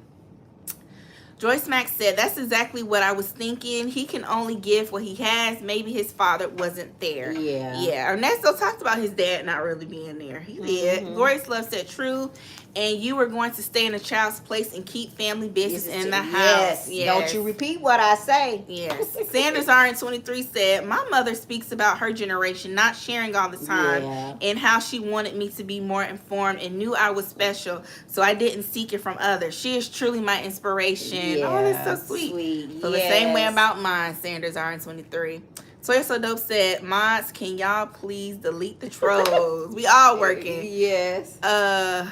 Joyce Mack said, that's exactly what I was thinking. He can only give what he has. Maybe his father wasn't there. Yeah. Ernesto talked about his dad not really being there. He did. Glorious Love said, true. And you were going to stay in a child's place and keep family business in the house. Yes. Don't you repeat what I say. Yes. Sanders RN23 said, my mother speaks about her generation not sharing all the time and how she wanted me to be more informed and knew I was special, so I didn't seek it from others. She is truly my inspiration. Yeah, oh, that's so sweet. Feel the same way about mine, Sanders RN23. Toya So Dope said, mods, can y'all please delete the trolls? We all working. Yes. I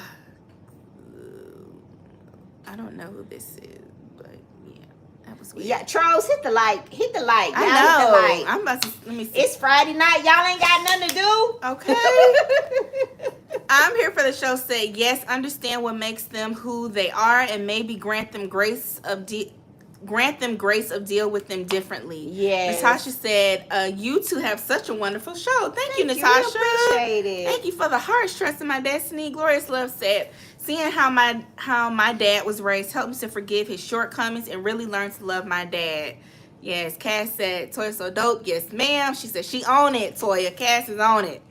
don't know who this is, but yeah, that was weird. Yeah, trolls, hit the like. Hit the like. I know. I'm about to, let me see. It's Friday night. Y'all ain't got nothing to do. Okay. I'm here for the show. Say yes, understand what makes them who they are, and maybe grant them grace of deal with them differently. Yes. Natasha said, you two have such a wonderful show. Thank you, Natasha. Appreciate it. Thank you for the hearts, trusting my destiny. Glorious Love said, seeing how my dad was raised helped me to forgive his shortcomings and really learn to love my dad. Yes. Cass said, Toya So Dope. Yes, ma'am. She said she on it, Toya. Cass is on it.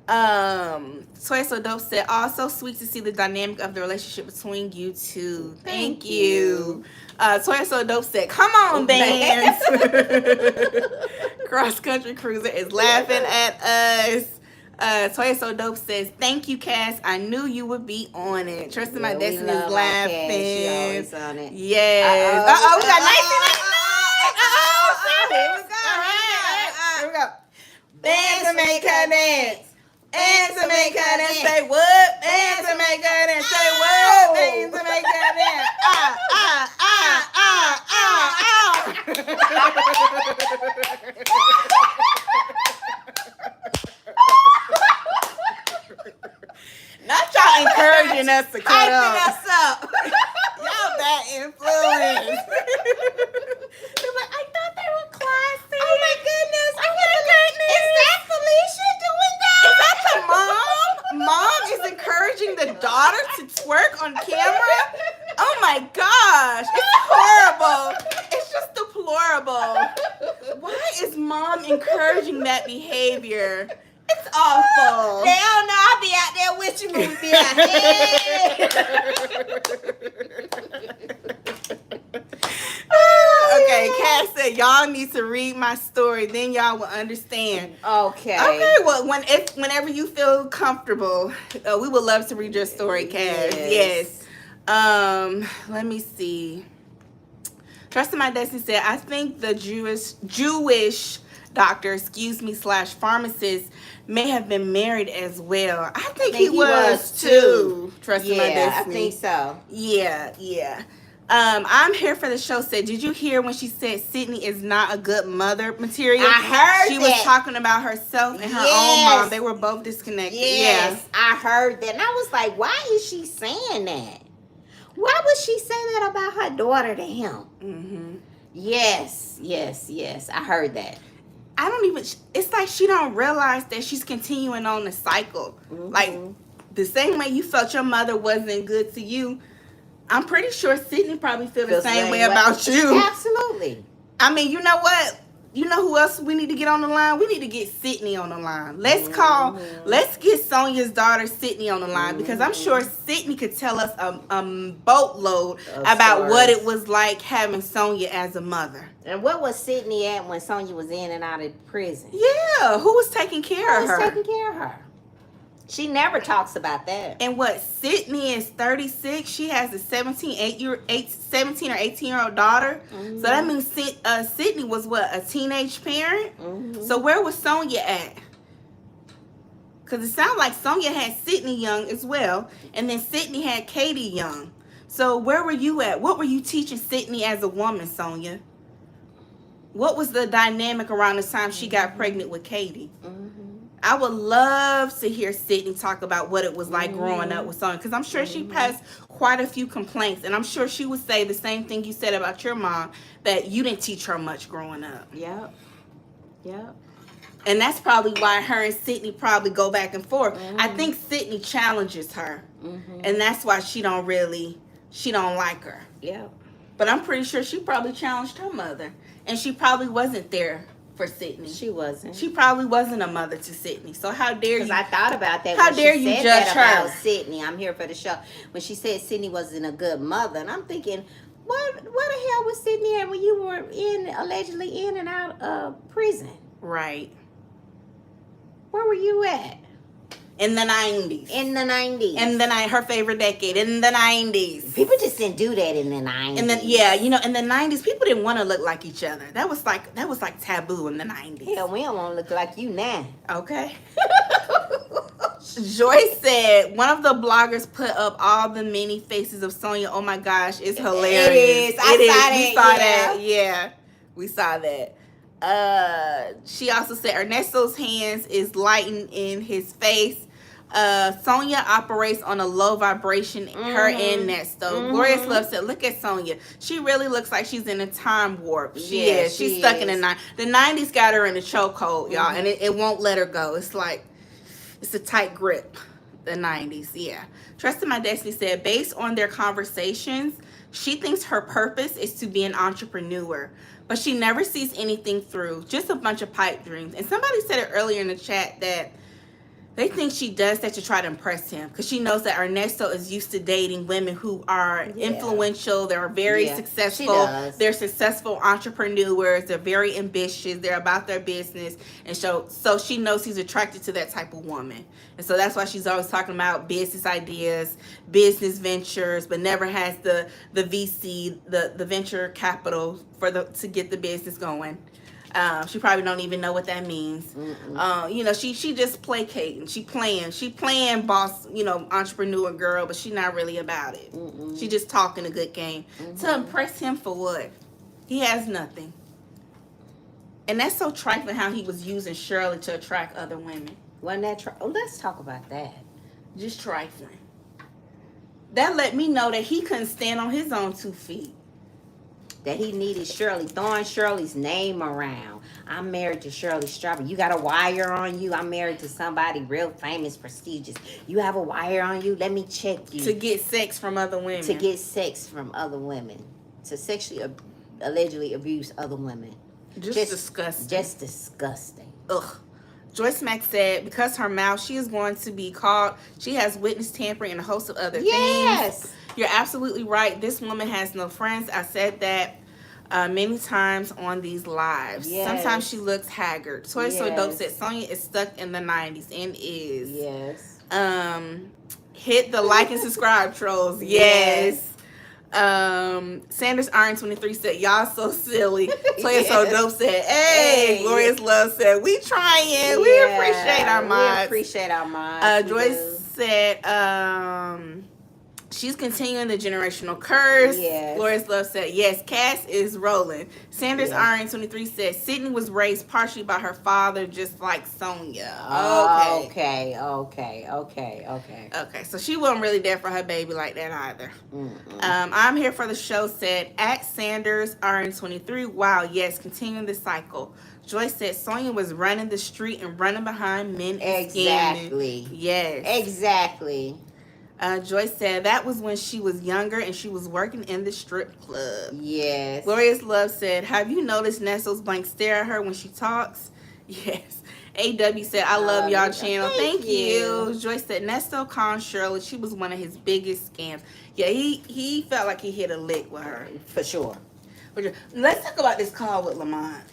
Toya So Dope said, also sweet to see the dynamic of the relationship between you two. Thank you. Toya So Dope said, come on, bands. Cross Country Cruiser is laughing at us. Toya So Dope says, thank you, Cass. I knew you would be on it. Trusting my destiny is laughing. She always on it. Yes. We got nice. Here we go. Bands to make her dance. Bands to make her dance. Say what? Bands to make her dance. Say what? Bands to make her dance. Not y'all encouraging us to cut up. Y'all that influence. They're like, I thought they were classy. Oh my goodness. Is that Felicia doing that? Is that the mom? Mom is encouraging the daughter to twerk on camera? Oh my gosh. It's horrible. It's just deplorable. Why is mom encouraging that behavior? It's awful. They don't know I'll be out there with you when we be out here. Okay, Cass said, y'all y'all need to read my story. Then y'all will understand. Okay. Okay, well, whenever you feel comfortable, we would love to read your story, Cass. Yes. Let me see. Trust in My Destiny said, I think the Jewish doctor, / pharmacist may have been married as well. I think he was too. Trust in My Destiny. I think so. Yeah. I'm here for the show said, did you hear when she said Sydney is not a good mother material? I heard she that. was talking about herself and her own mom. They were both disconnected. Yes, I heard that. And I was like, why is she saying that? Why would she say that about her daughter to him? Mm-hmm. Yes. I heard that. I don't even, it's like she don't realize that she's continuing on the cycle. Mm-hmm. Like, the same way you felt your mother wasn't good to you, I'm pretty sure Sydney probably feels the same way about you. Absolutely. I mean, you know what? You know who else we need to get on the line? We need to get Sydney on the line. Let's get Sonia's daughter Sydney on the line because I'm sure Sydney could tell us a boatload about what it was like having Sonia as a mother. And what was Sydney at when Sonia was in and out of prison? Yeah, who was taking care of her? Who was taking care of her? She never talks about that. And what, Sydney is 36. She has a 17 or 18-year-old daughter. Mm-hmm. So that means Sydney was what, a teenage parent? Mm-hmm. So where was Sonia at? Because it sounds like Sonia had Sydney young as well. And then Sydney had Katie young. So where were you at? What were you teaching Sydney as a woman, Sonia? What was the dynamic around the time she got pregnant with Katie? Mm-hmm. I would love to hear Sydney talk about what it was like growing up with Sonia, because I'm sure she has quite a few complaints, and I'm sure she would say the same thing you said about your mom, that you didn't teach her much growing up. Yep. And that's probably why her and Sydney probably go back and forth. Mm-hmm. I think Sydney challenges her, and that's why she don't like her. Yep. But I'm pretty sure she probably challenged her mother, and she probably wasn't there for Sydney. She wasn't. She probably wasn't a mother to Sydney. So how dare you? Because I thought about that. How dare you judge her about Sydney? I'm here for the show. When she said Sydney wasn't a good mother, and I'm thinking, what the hell was Sydney at when you were allegedly in and out of prison? Right. Where were you at? In the 90s. And then her favorite decade. In the 90s. People just didn't do that in the 90s. And then in the 90s, people didn't want to look like each other. That was like taboo in the 90s. Hell, we don't want to look like you now. Okay. Joyce said one of the bloggers put up all the many faces of Sonia. Oh my gosh, it's hilarious. It is. We saw that. Yeah, we saw that. She also said Ernesto's hands is lighting in his face. Sonia operates on a low vibration. Her and Ernesto. Glorious Love said, look at Sonia. She really looks like she's in a time warp. She is. She's stuck in the 90s. The 90s got her in a chokehold, y'all, and it won't let her go. It's like, it's a tight grip. The 90s, yeah. Trust in My Destiny said, based on their conversations, she thinks her purpose is to be an entrepreneur, but she never sees anything through. Just a bunch of pipe dreams. And somebody said it earlier in the chat that they think she does that to try to impress him, because she knows that Ernesto is used to dating women who are influential. They're very successful. They're successful entrepreneurs. They're very ambitious. They're about their business. And so she knows he's attracted to that type of woman. And so that's why she's always talking about business ideas, business ventures, but never has the VC, the venture capital to get the business going. She probably don't even know what that means. She just placating. She playing boss, entrepreneur girl, but she not really about it. She just talking a good game to impress him for what? He has nothing. And that's so trifling how he was using Shirley to attract other women. Wasn't that let's talk about that. Just trifling. That let me know that he couldn't stand on his own 2 feet. That he needed Shirley, throwing Shirley's name around. I'm married to Shirley Strawberry. You got a wire on you? I'm married to somebody real famous, prestigious. You have a wire on you? Let me check you. To get sex from other women. To sexually, allegedly abuse other women. Just disgusting. Just disgusting. Ugh. Joyce Mack said, because her mouth, she is going to be called, she has witness tampering and a host of other things. You're absolutely right. This woman has no friends. I said that. many times on these lives. Yes. Sometimes she looks haggard. Toy So Dope Yes. said Sonia is stuck in the 90s and is. Yes. Hit the like and subscribe, trolls. Yes. Sanders Iron 23 said, y'all so silly. Toya So Yes. Dope said, hey. Glorious Love said, we trying. Yeah, We appreciate our mods. We appreciate our mods. Joyce said, she's continuing the generational curse. Yes. Glorious Love said, yes, Cass is rolling. Sanders Yes. Iron 23 said, Sydney was raised partially by her father, just like Sonia. Okay. Okay, so she wasn't really there for her baby like that either. I'm here for the show said, at Sanders Iron 23, wow, yes, continuing the cycle. Joyce said Sonia was running the street and running behind men and Exactly. scamming. Yes. Exactly. Joyce said that was when she was younger and she was working in the strip club. Yes. Glorious Love said, have you noticed Nestle's blank stare at her when she talks? Yes. AW said, I love y'all channel. Thank you. Joyce said, Nesto conned Shirley. She was one of his biggest scams. Yeah, he felt like he hit a lick with her. For sure. Let's talk about this call with Lamont.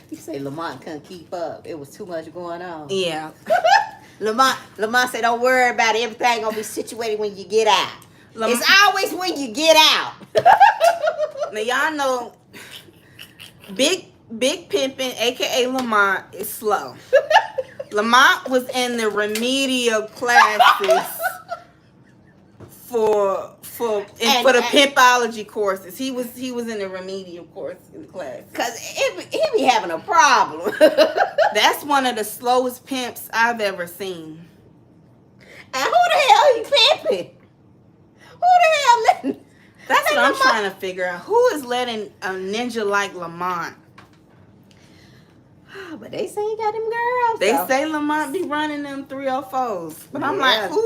You say Lamont couldn't keep up. It was too much going on. Yeah. Lamont said, don't worry about it. Everything gonna be situated when you get out. It's always when you get out. Now y'all know Big Pimpin', aka Lamont, is slow. Lamont was in the remedial classes for the pimpology courses. He was in the remedial course in the class. Cause he be having a problem. That's one of the slowest pimps I've ever seen. And who the hell he pimping? Who the hell letting? That's what I'm trying to figure out. Who is letting a ninja like Lamont? But they say he got them girls. They say Lamont be running them 304s. But I'm Yeah. like, who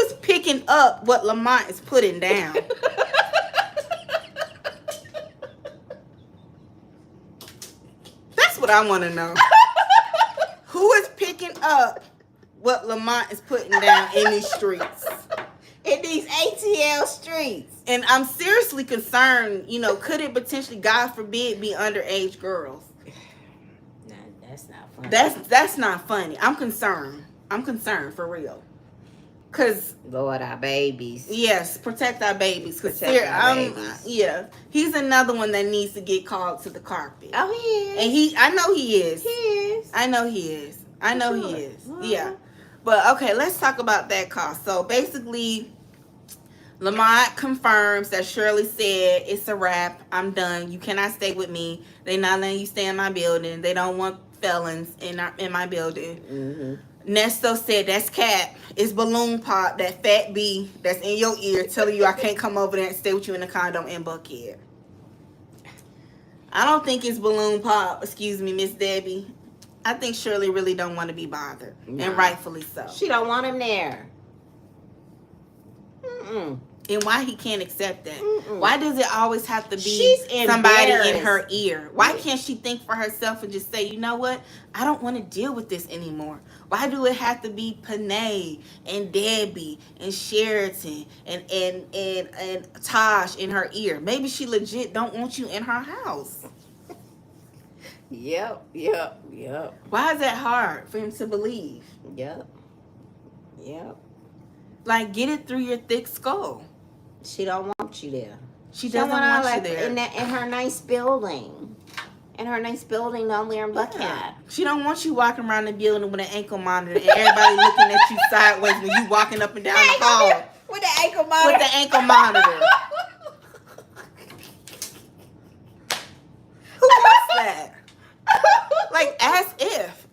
is picking up what Lamont is putting down? That's what I want to know. Who is picking up what Lamont is putting down in these streets? In these ATL streets. And I'm seriously concerned, could it potentially, God forbid, be underage girls? Nah, that's not funny. That's not funny. I'm concerned. I'm concerned for real. Cause Lord, our babies. yes, protect our babies. Cause Protect our babies. Yeah, he's another one that needs to get called to the carpet. Oh, he is. And I know he is. He is. I know he is. I know he is. Uh-huh. Yeah. But okay, let's talk about that call. So basically, Lamont confirms that Shirley said it's a wrap. I'm done. You cannot stay with me. They not letting you stay in my building. They don't want felons in my building. Mm-hmm. Nesto said that's cap. It's balloon pop, that fat B that's in your ear telling you I can't come over there and stay with you in the condo in Buckhead. I don't think it's balloon pop. Excuse me, Miss Debbie. I think Shirley really don't want to be bothered, and rightfully so. She don't want him there. Mm-mm. And why he can't accept that? Mm-mm. Why does it always have to be She's somebody in embarrassed. her ear? Why can't she think for herself and just say, you know what? I don't want to deal with this anymore. Why do it have to be Panay and Debbie and Sheraton and Tosh in her ear? Maybe she legit don't want you in her house. Yep. Why is that hard for him to believe? Yep. Like, get it through your thick skull. She don't want you there. She doesn't want you there. In her nice building. In her nice building down there in Buckhead. Yeah. She don't want you walking around the building with an ankle monitor and everybody looking at you sideways when you walking up and down the hall. With the ankle monitor. With the ankle monitor. Who wants that? Like, as if.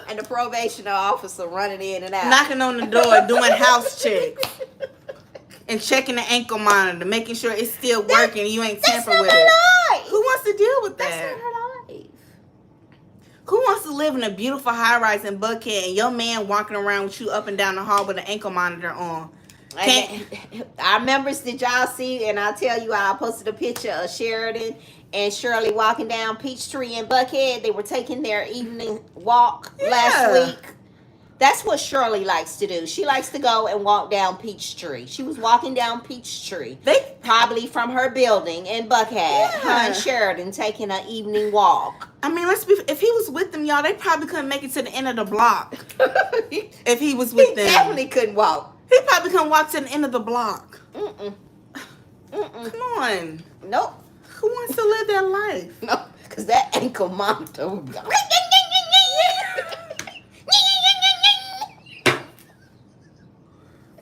And the probation officer running in and out. Knocking on the door, doing house checks. And checking the ankle monitor, making sure it's still working and you ain't tamper with it. Life. Who wants to deal with that? That's not her life. Who wants to live in a beautiful high-rise in Buckhead and your man walking around with you up and down the hall with an ankle monitor on? Our members, did y'all see? And I'll tell you, I posted a picture of Sheridan and Shirley walking down Peachtree in Buckhead. They were taking their evening walk last week. That's what Shirley likes to do. She likes to go and walk down Peachtree. She was walking down Peachtree, probably from her building in Buckhead. Her and Sheridan taking an evening walk. I mean, if he was with them, y'all, they probably couldn't make it to the end of the block. If he was with them. He definitely couldn't walk. He probably couldn't walk to the end of the block. Mm-mm. Come on. Nope. Who wants to live that life? No, because that ankle monitor would go.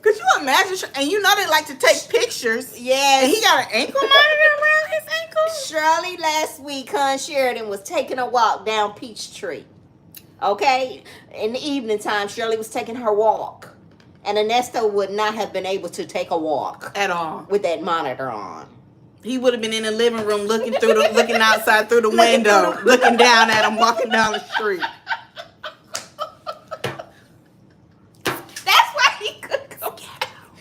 Could you imagine? And you know they like to take pictures. Yes. And he got an ankle monitor around his ankle. Shirley last week, Sheridan was taking a walk down Peachtree. Okay? In the evening time, Shirley was taking her walk. And Ernesto would not have been able to take a walk. At all. With that monitor on. He would have been in the living room looking outside through the window, looking down at him, walking down the street. That's why he couldn't go.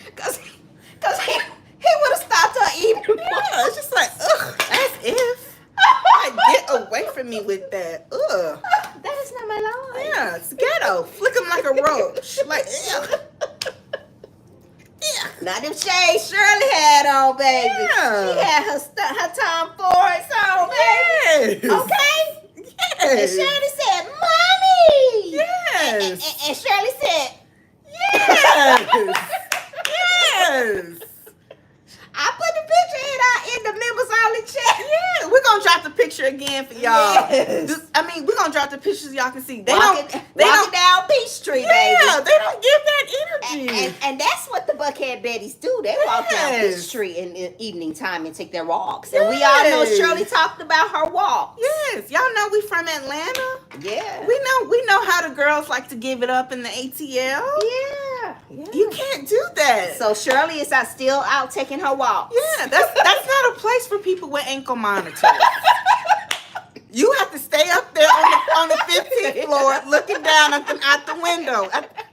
Because he would have stopped her evening. Yeah, it's just like, ugh, as if. Like, get away from me with that. Ugh. That is not my line. Yeah, it's ghetto. Flick him like a roach. Like, ugh. Yeah. Not them shades Shirley had on, baby. Yeah. She had her Tom Fords on, baby. Yes. Okay? Yes. And Shirley said, Mommy. Yes. And Shirley said, Yes. Yes. I put the picture in the members only chat. Yeah, we're gonna drop the picture again for y'all. Yes. We're gonna drop the pictures y'all can see. They walking don't down Peachtree, yeah, baby. they don't give that energy. And that's what the Buckhead Betties do. They walk down Peachtree in the evening time and take their walks. And we all know Shirley talked about her walk. Yes, y'all know we from Atlanta. Yeah. We know how the girls like to give it up in the ATL. Yeah. You can't do that. So Shirley is still out taking her walks. Yeah, that's not a place for people with ankle monitors. You have to stay up there on the 15th floor, looking down out the window,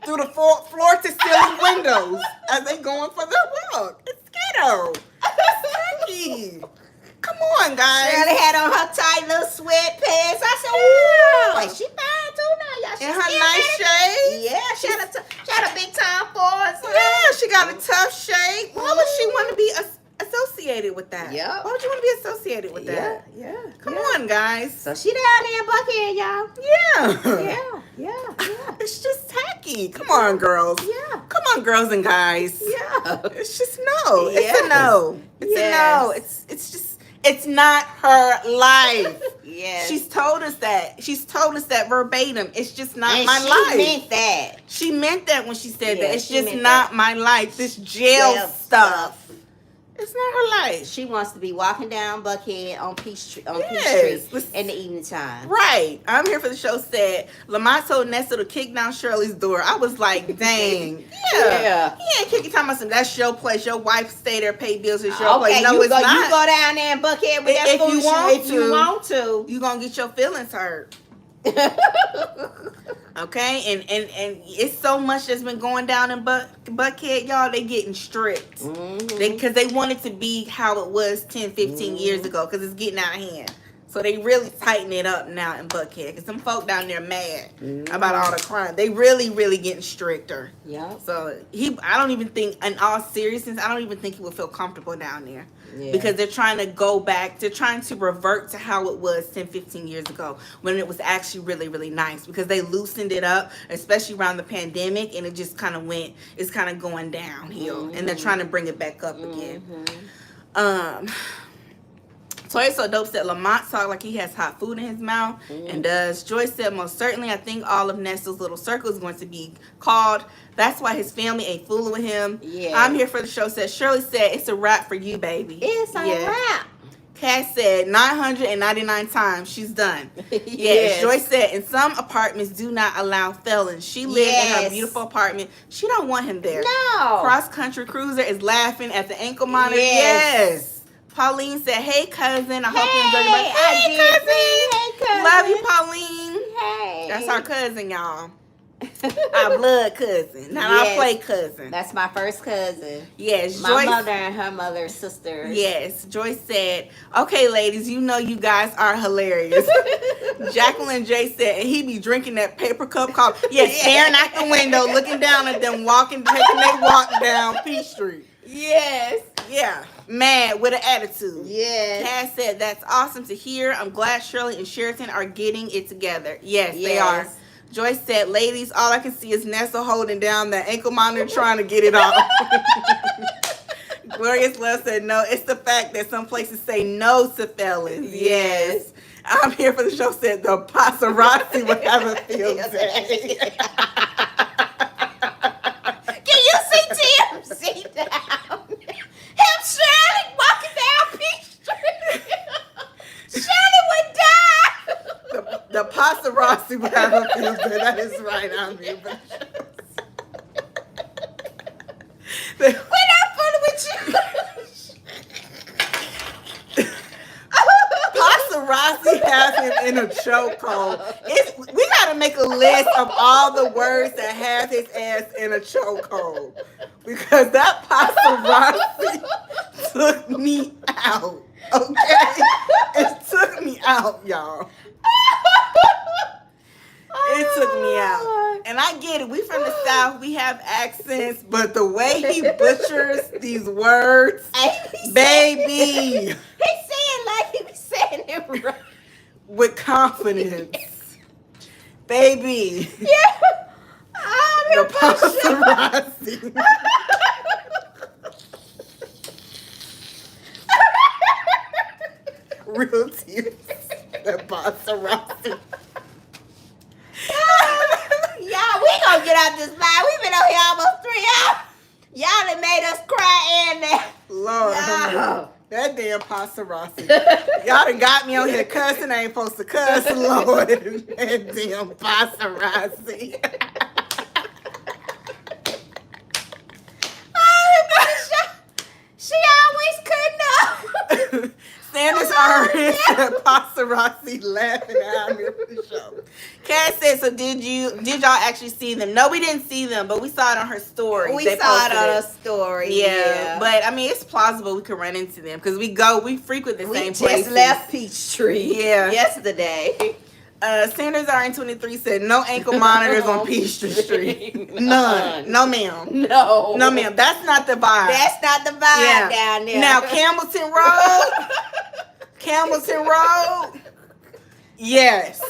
through the floor to ceiling windows as they going for their walk. It's ghetto. It's sucky. Come on, guys. Shirley had on her tight little sweatpants. I said, "Ooh, like she fine too now, y'all." In her nice shade. Yeah, she had a big time Fords. Yeah, she got a tough shape. Why would she want to be associated with that? Yeah. Why would you want to be associated with that? Yeah. Come on, guys. So she down there in Buckhead, y'all. Yeah. It's just tacky. Come on, girls. Yeah. Come on, girls and guys. Yeah. It's just no. It's Yes. a no. It's a no. It's not her life. Yes. She's told us that. She's told us that verbatim. It's just not and my she life. meant that. She meant that when she said Yeah, that. It's she just meant not that. my life. This jail stuff. It's not her life. She wants to be walking down Buckhead on Peachtree Yes. in the evening time. Right. I'm here for the show said Lamont told Ernesto to kick down Shirley's door. I was like, dang. Yeah. He ain't kicking talking about some that's your place. Your wife stay there, pay bills, it's your Okay, place. No, it's not. You go down there in Buckhead with that If you foolishness want if you want to. You gonna get your feelings hurt. Okay, and it's so much that's been going down in Buckhead, y'all. They getting strict. Mm-hmm. Because they want it to be how it was 10, 15 years ago, because it's getting out of hand. So they really tighten it up now in Buckhead, because some folk down there mad about all the crime. They really, really getting stricter. Yeah. So I don't even think, in all seriousness, I don't even think he would feel comfortable down there. Yeah. Because they're trying to go back, they're trying to revert to how it was 10, 15 years ago, when it was actually really, really nice, because they loosened it up, especially around the pandemic, and it just kind of it's kind of going downhill, and they're trying to bring it back up again. Toy So Dope said Lamont talked like he has hot food in his mouth, and does. Joyce said, most certainly, I think all of Nestle's little circle is going to be called. That's why his family ain't fooling with him. Yeah. I'm here for the show. Said Shirley said, it's a wrap for you, baby. It's a wrap. Cass said 999 times she's done. Yes. Joyce said, in some apartments do not allow felons. She lived in her beautiful apartment. She don't want him there. No. Cross Country Cruiser is laughing at the ankle monitor. Yes. Pauline said, hey, cousin. I hope you enjoyed your birthday. Hey, cousin. Hey, cousin. Love you, Pauline. Hey. That's our cousin, y'all. Our blood cousin, not our play cousin. That's my first cousin. Yes, my Joyce, mother and her mother sisters. Yes, Joyce said, "Okay, ladies, you know you guys are hilarious." Jacqueline J said, "And he be drinking that paper cup coffee." Yes, staring out the window, looking down at them walking, taking their walk down Peach Street. Yes. Yeah, mad with an attitude. Yes. Cass said, "That's awesome to hear. I'm glad Shirley and Sheraton are getting it together." Yes, they are. Joyce said, "Ladies, all I can see is Nessa holding down the ankle monitor trying to get it off." Glorious Love said, "No, it's the fact that some places say no to felons." Yes. I'm here for the show said, "The paparazzi would have a field day." Can you see TMC down? Him Shirley walking down Peach Street. Shirley would die. The paparazzi would have a field day. That is right. I'm here for the show. We're not fooling with you. Paparazzi has him in a chokehold. We gotta make a list of all the words that have his ass in a chokehold, because that paparazzi took me out. Okay, it took me out, y'all. It took me out. And I get it. We from the South. We have accents. But the way he butchers these words, baby. He's saying like he was saying it right. With confidence. Baby. Yeah. The paparazzi. Real tears. The paparazzi. Y'all, we gonna get out this line. We've been out here almost 3 hours. Y'all done made us cry and that. Lord, that damn paparazzi. Y'all done got me on here cussing. I ain't supposed to cuss. Lord, that damn paparazzi. She always couldn't know. Sanders already said paparazzi laughing at me for the show. Cass said, "So did y'all actually see them?" No, we didn't see them, but we saw it on her story. We saw it on her story. Yeah, but I mean, it's plausible we could run into them because we frequent the same places. We just left Peachtree. Yesterday. Sanders RN23 said, "No ankle monitors on Peachtree Street. None. No, ma'am. No, ma'am. That's not the vibe. That's not the vibe down there. Now, Campbellton Road. Campbellton Road. Yes.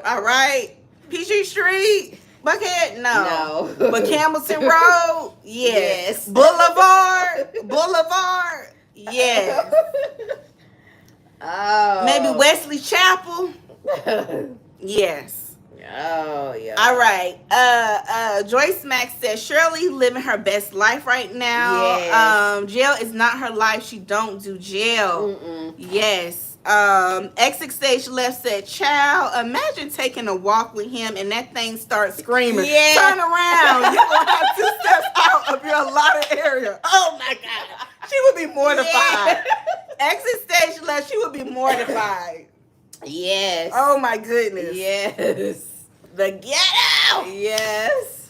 All right. Peachtree Street. Buckhead? No. But Campbellton Road? Yes. Boulevard? Yes. Oh. Maybe Wesley Chapel? Yes. Oh, yeah. All right. Joyce Mack says, "Shirley living her best life right now. Yes. Jail is not her life. She don't do jail." Yes. Exit stage left said, "Child, imagine taking a walk with him and that thing starts screaming. Yeah. Turn around. You're going to have 2 steps out of your allotted area." Oh, my God. She would be mortified. Yeah. Exit stage left, she would be mortified. Yes. Oh, my goodness. Yes. The ghetto. Yes.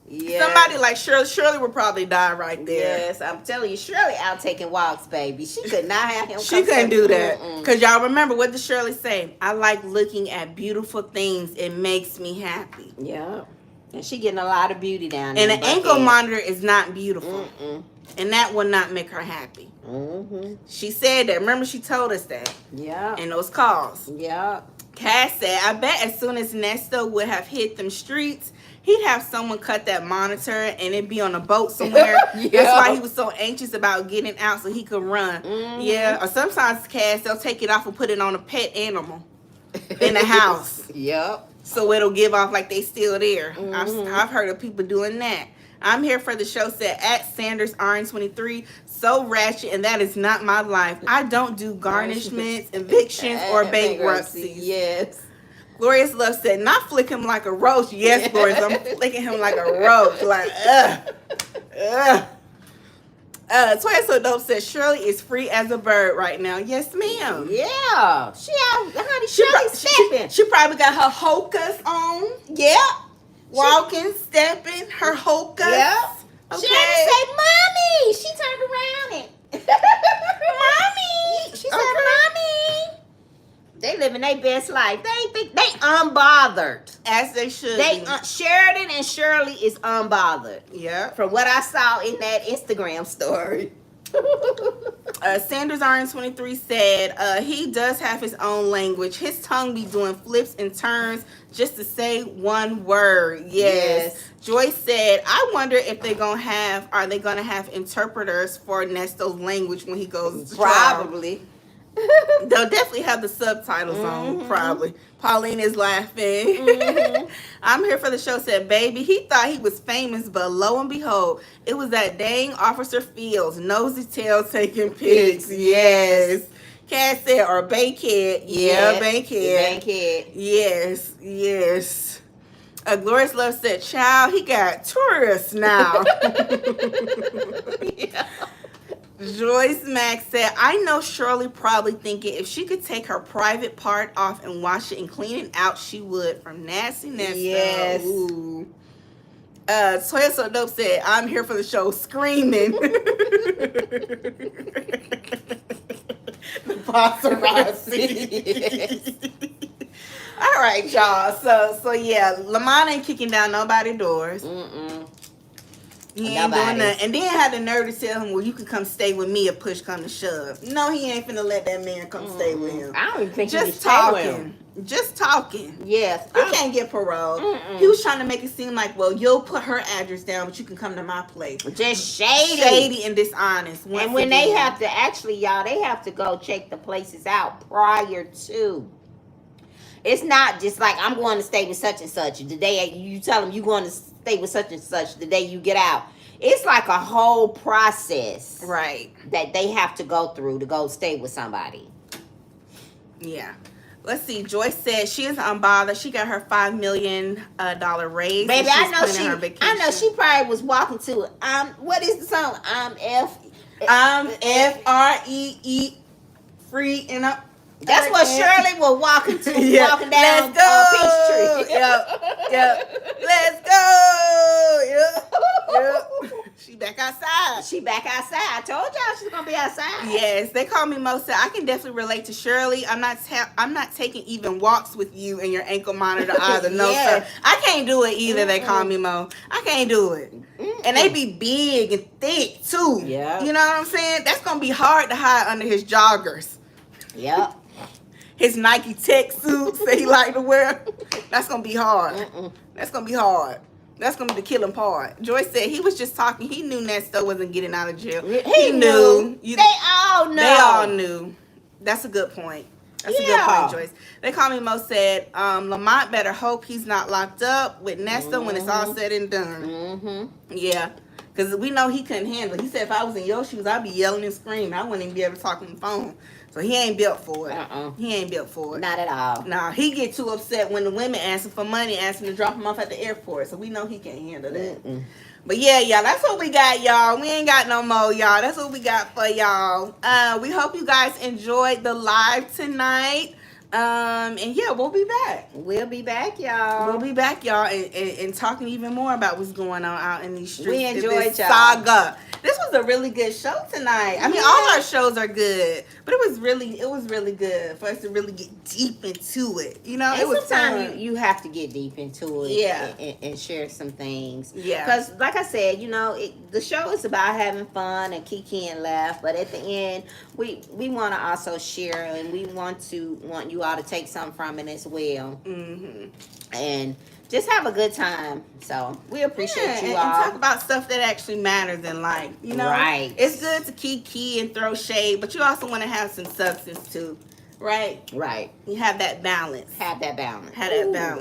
Yes. Somebody like Shirley would probably die right there. Yes, I'm telling you, Shirley out taking walks, baby. She could not have him. She couldn't do that. Because y'all remember, what did Shirley say? "I like looking at beautiful things. It makes me happy." Yeah. And she getting a lot of beauty down there. And an ankle monitor is not beautiful. And that will not make her happy. She said that. Remember, she told us that. Yeah. In those calls. Yeah. Cass said, "I bet as soon as Ernesto would have hit them streets, he'd have someone cut that monitor and it'd be on a boat somewhere." Yeah. That's why he was so anxious about getting out so he could run. Yeah. Or sometimes, Cass, they'll take it off and put it on a pet animal in the house. Yep. So it'll give off like they still there. I've heard of people doing that. I'm here for the show said at Sanders RN23, "So ratchet, and that is not my life. I don't do garnishments, evictions, or bankruptcies." Yes. Glorious Love said, "Not flick him like a roach." Yes, Glorious, I'm flicking him like a roach. Like, Toya So Dope said, "Shirley is free as a bird right now." Yes, ma'am. Yeah. She out, honey, Shirley stepping. She probably got her hokas on. Yeah. walking, stepping, her hokas. Yep. Okay. She had to say, "Mommy." She turned around and, "Mommy." She said, "Mommy." They living their best life. They ain't think they unbothered. As they should. They Sheridan and Shirley is unbothered. Yeah. From what I saw in that Instagram story. Sanders RN23 said he does have his own language. His tongue be doing flips and turns just to say one word. Yes. Joyce said, I wonder if are they gonna have interpreters for Ernesto's language when he goes to trial. Probably. They'll definitely have the subtitles on, probably. Pauline is laughing. I'm here for the show said, baby, he thought he was famous, but lo and behold, it was that dang Officer Fields, nosy tail taking pics. Yes. Cass said, or Bankhead. Yeah, Bankhead. Yes, yes. Glorious Love said, child, he got tourists now. Yeah. Joyce Mack said, I know Shirley probably thinking if she could take her private part off and wash it and clean it out, she would. From Nasty Nesta. Yes. Ooh. Toya So Dope said, I'm here for the show screaming. The paparazzi. All right, y'all. So yeah, Lamont ain't kicking down nobody's doors. He ain't doing nothing. And then had the nerve to tell him, well, you can come stay with me if push come to shove. No, he ain't finna let that man come stay with him. I don't even think just he can stay with him. Just talking. Yes. He can't get parole. He was trying to make it seem like, well, you'll put her address down, but you can come to my place. Just shady. Shady and dishonest. And when they have to, actually, y'all, they have to go check the places out prior to. It's not just like, I'm going to stay with such and such. The day you tell them you're going to stay with such and such, the day you get out. It's like a whole process. Right. That they have to go through to go stay with somebody. Yeah. Let's see. Joyce said she is unbothered. She got her $5 million raise. Baby, I know she probably was walking to what is the song? FREE free and up. That's what Shirley was walking to, walking down Peachtree. Yep. Let's go. Yep. She back outside. I told y'all she's gonna be outside. Yes, they call me Mo. Said I can definitely relate to Shirley. I'm not taking even walks with you and your ankle monitor either. No, sir. I can't do it either. They call me Mo. I can't do it. And they be big and thick too. Yeah. You know what I'm saying? That's gonna be hard to hide under his joggers. Yep. His Nike tech suits that he like to wear. That's gonna be hard. That's gonna be hard. That's gonna be the killing part. Joyce said he was just talking. He knew Nesto wasn't getting out of jail. He knew. They all know. They all knew. That's a good point. That's a good point, Joyce. They call me Mo. Said Lamont better hope he's not locked up with Nesto when it's all said and done. Yeah. Because we know he couldn't handle it. He said if I was in your shoes, I'd be yelling and screaming. I wouldn't even be able to talk on the phone. So he ain't built for it. He ain't built for it. Not at all. Nah, he get too upset when the women ask him for money, ask him to drop him off at the airport. So we know he can't handle that. But yeah, y'all, that's what we got, y'all. We ain't got no more, y'all. That's what we got for y'all. We hope you guys enjoyed the live tonight. And yeah, we'll be back. We'll be back, y'all. We'll be back, y'all, and talking even more about what's going on out in these streets. We enjoyed this y'all. Saga. This was a really good show tonight. I mean, all our shows are good, but it was really good for us to really get deep into it. You know, and it was sometimes you have to get deep into it, and share some things. Yeah, because like I said, you know, the show is about having fun and kiki and laugh, but at the end, we want to also share, and we want you all to take something from it as well. And just have a good time. So we appreciate you all. And talk about stuff that actually matters in life. You know, right? It's good to kiki and throw shade, but you also want to have some substance too. Right. You have that balance. Have that balance.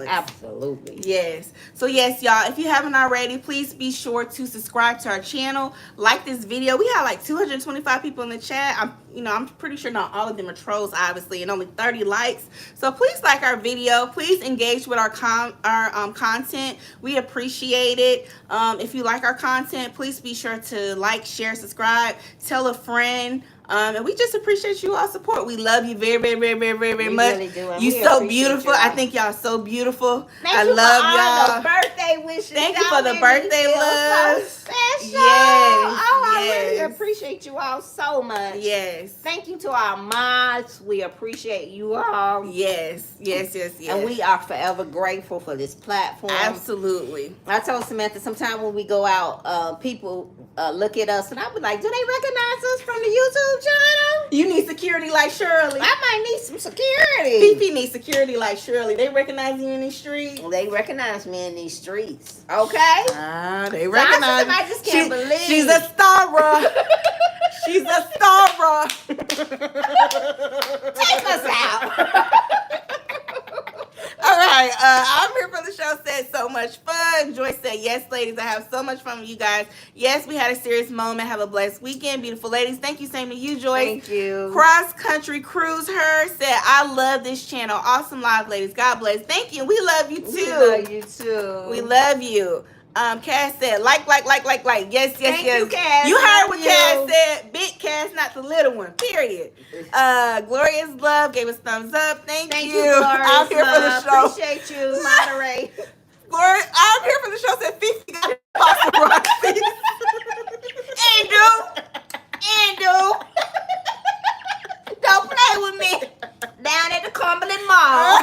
Absolutely. Yes. So yes, y'all, if you haven't already, please be sure to subscribe to our channel. Like this video. We have like 225 people in the chat. I'm pretty sure not all of them are trolls, obviously, and only 30 likes. So please like our video. Please engage with our content. We appreciate it. If you like our content, please be sure to like, share, subscribe, tell a friend. And we just appreciate you all support. We love you very, very, very, very, very, very We much. really do, and You we so appreciate beautiful. y'all. I think y'all so beautiful. Thank I you love for all y'all. the birthday wishes. Thank you Y'all for the made me birthday feel love. So special. Yes, Oh, I really yes. appreciate you all so much. Yes. Thank you to our mods. We appreciate you all. Yes. Yes. Yes. Yes. And we are forever grateful for this platform. Absolutely. I told Samantha sometime when we go out, people look at us and I be like, do they recognize us from the YouTube channel? You need security like Shirley. I might need some security. Fifi needs security like Shirley. They recognize you in the street. They recognize me in these streets. Okay? They So recognize I just can't believe. She's a star. She's a star. Take us out. All right, I'm here for the show. Said so much fun. Joyce said, yes, ladies, I have so much fun with you guys. Yes, we had a serious moment. Have a blessed weekend. Beautiful ladies. Thank you. Same to you, Joyce. Thank you. Cross Country Cruise Her said, I love this channel. Awesome live, ladies. God bless. Thank you. We love you, too. We love you, too. We love you. Cass said, like. Yes. Thank you, Cass. You heard Love what you. Cass said. Big Cass, not the little one. Period. Glorious Love gave us thumbs up. Thank you. Glorious I'm here for the Love. show. Appreciate you. Moderate. Glory, I'm here for the show. Said Fifi got paparazzi. Andrew. Don't play with me. Down at the Cumberland Mall.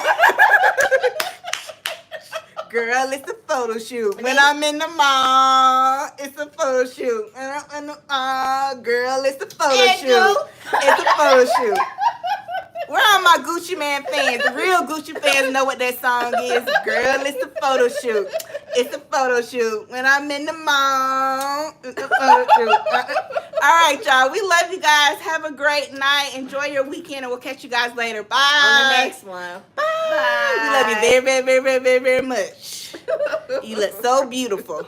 Girl, it's a photo shoot. When I'm in the mall, it's a photo shoot. When I'm in the mall, girl, it's a photo shoot. It's a photo shoot. Where are my Gucci Man fans? The real Gucci fans know what that song is. Girl, it's a photo shoot. It's a photo shoot. When I'm in the mall, it's a photo shoot. All right, y'all. We love you guys. Have a great night. Enjoy your weekend, and we'll catch you guys later. Bye. On the next one. Bye. We love you very, very, very, very, very, very much. You look so beautiful.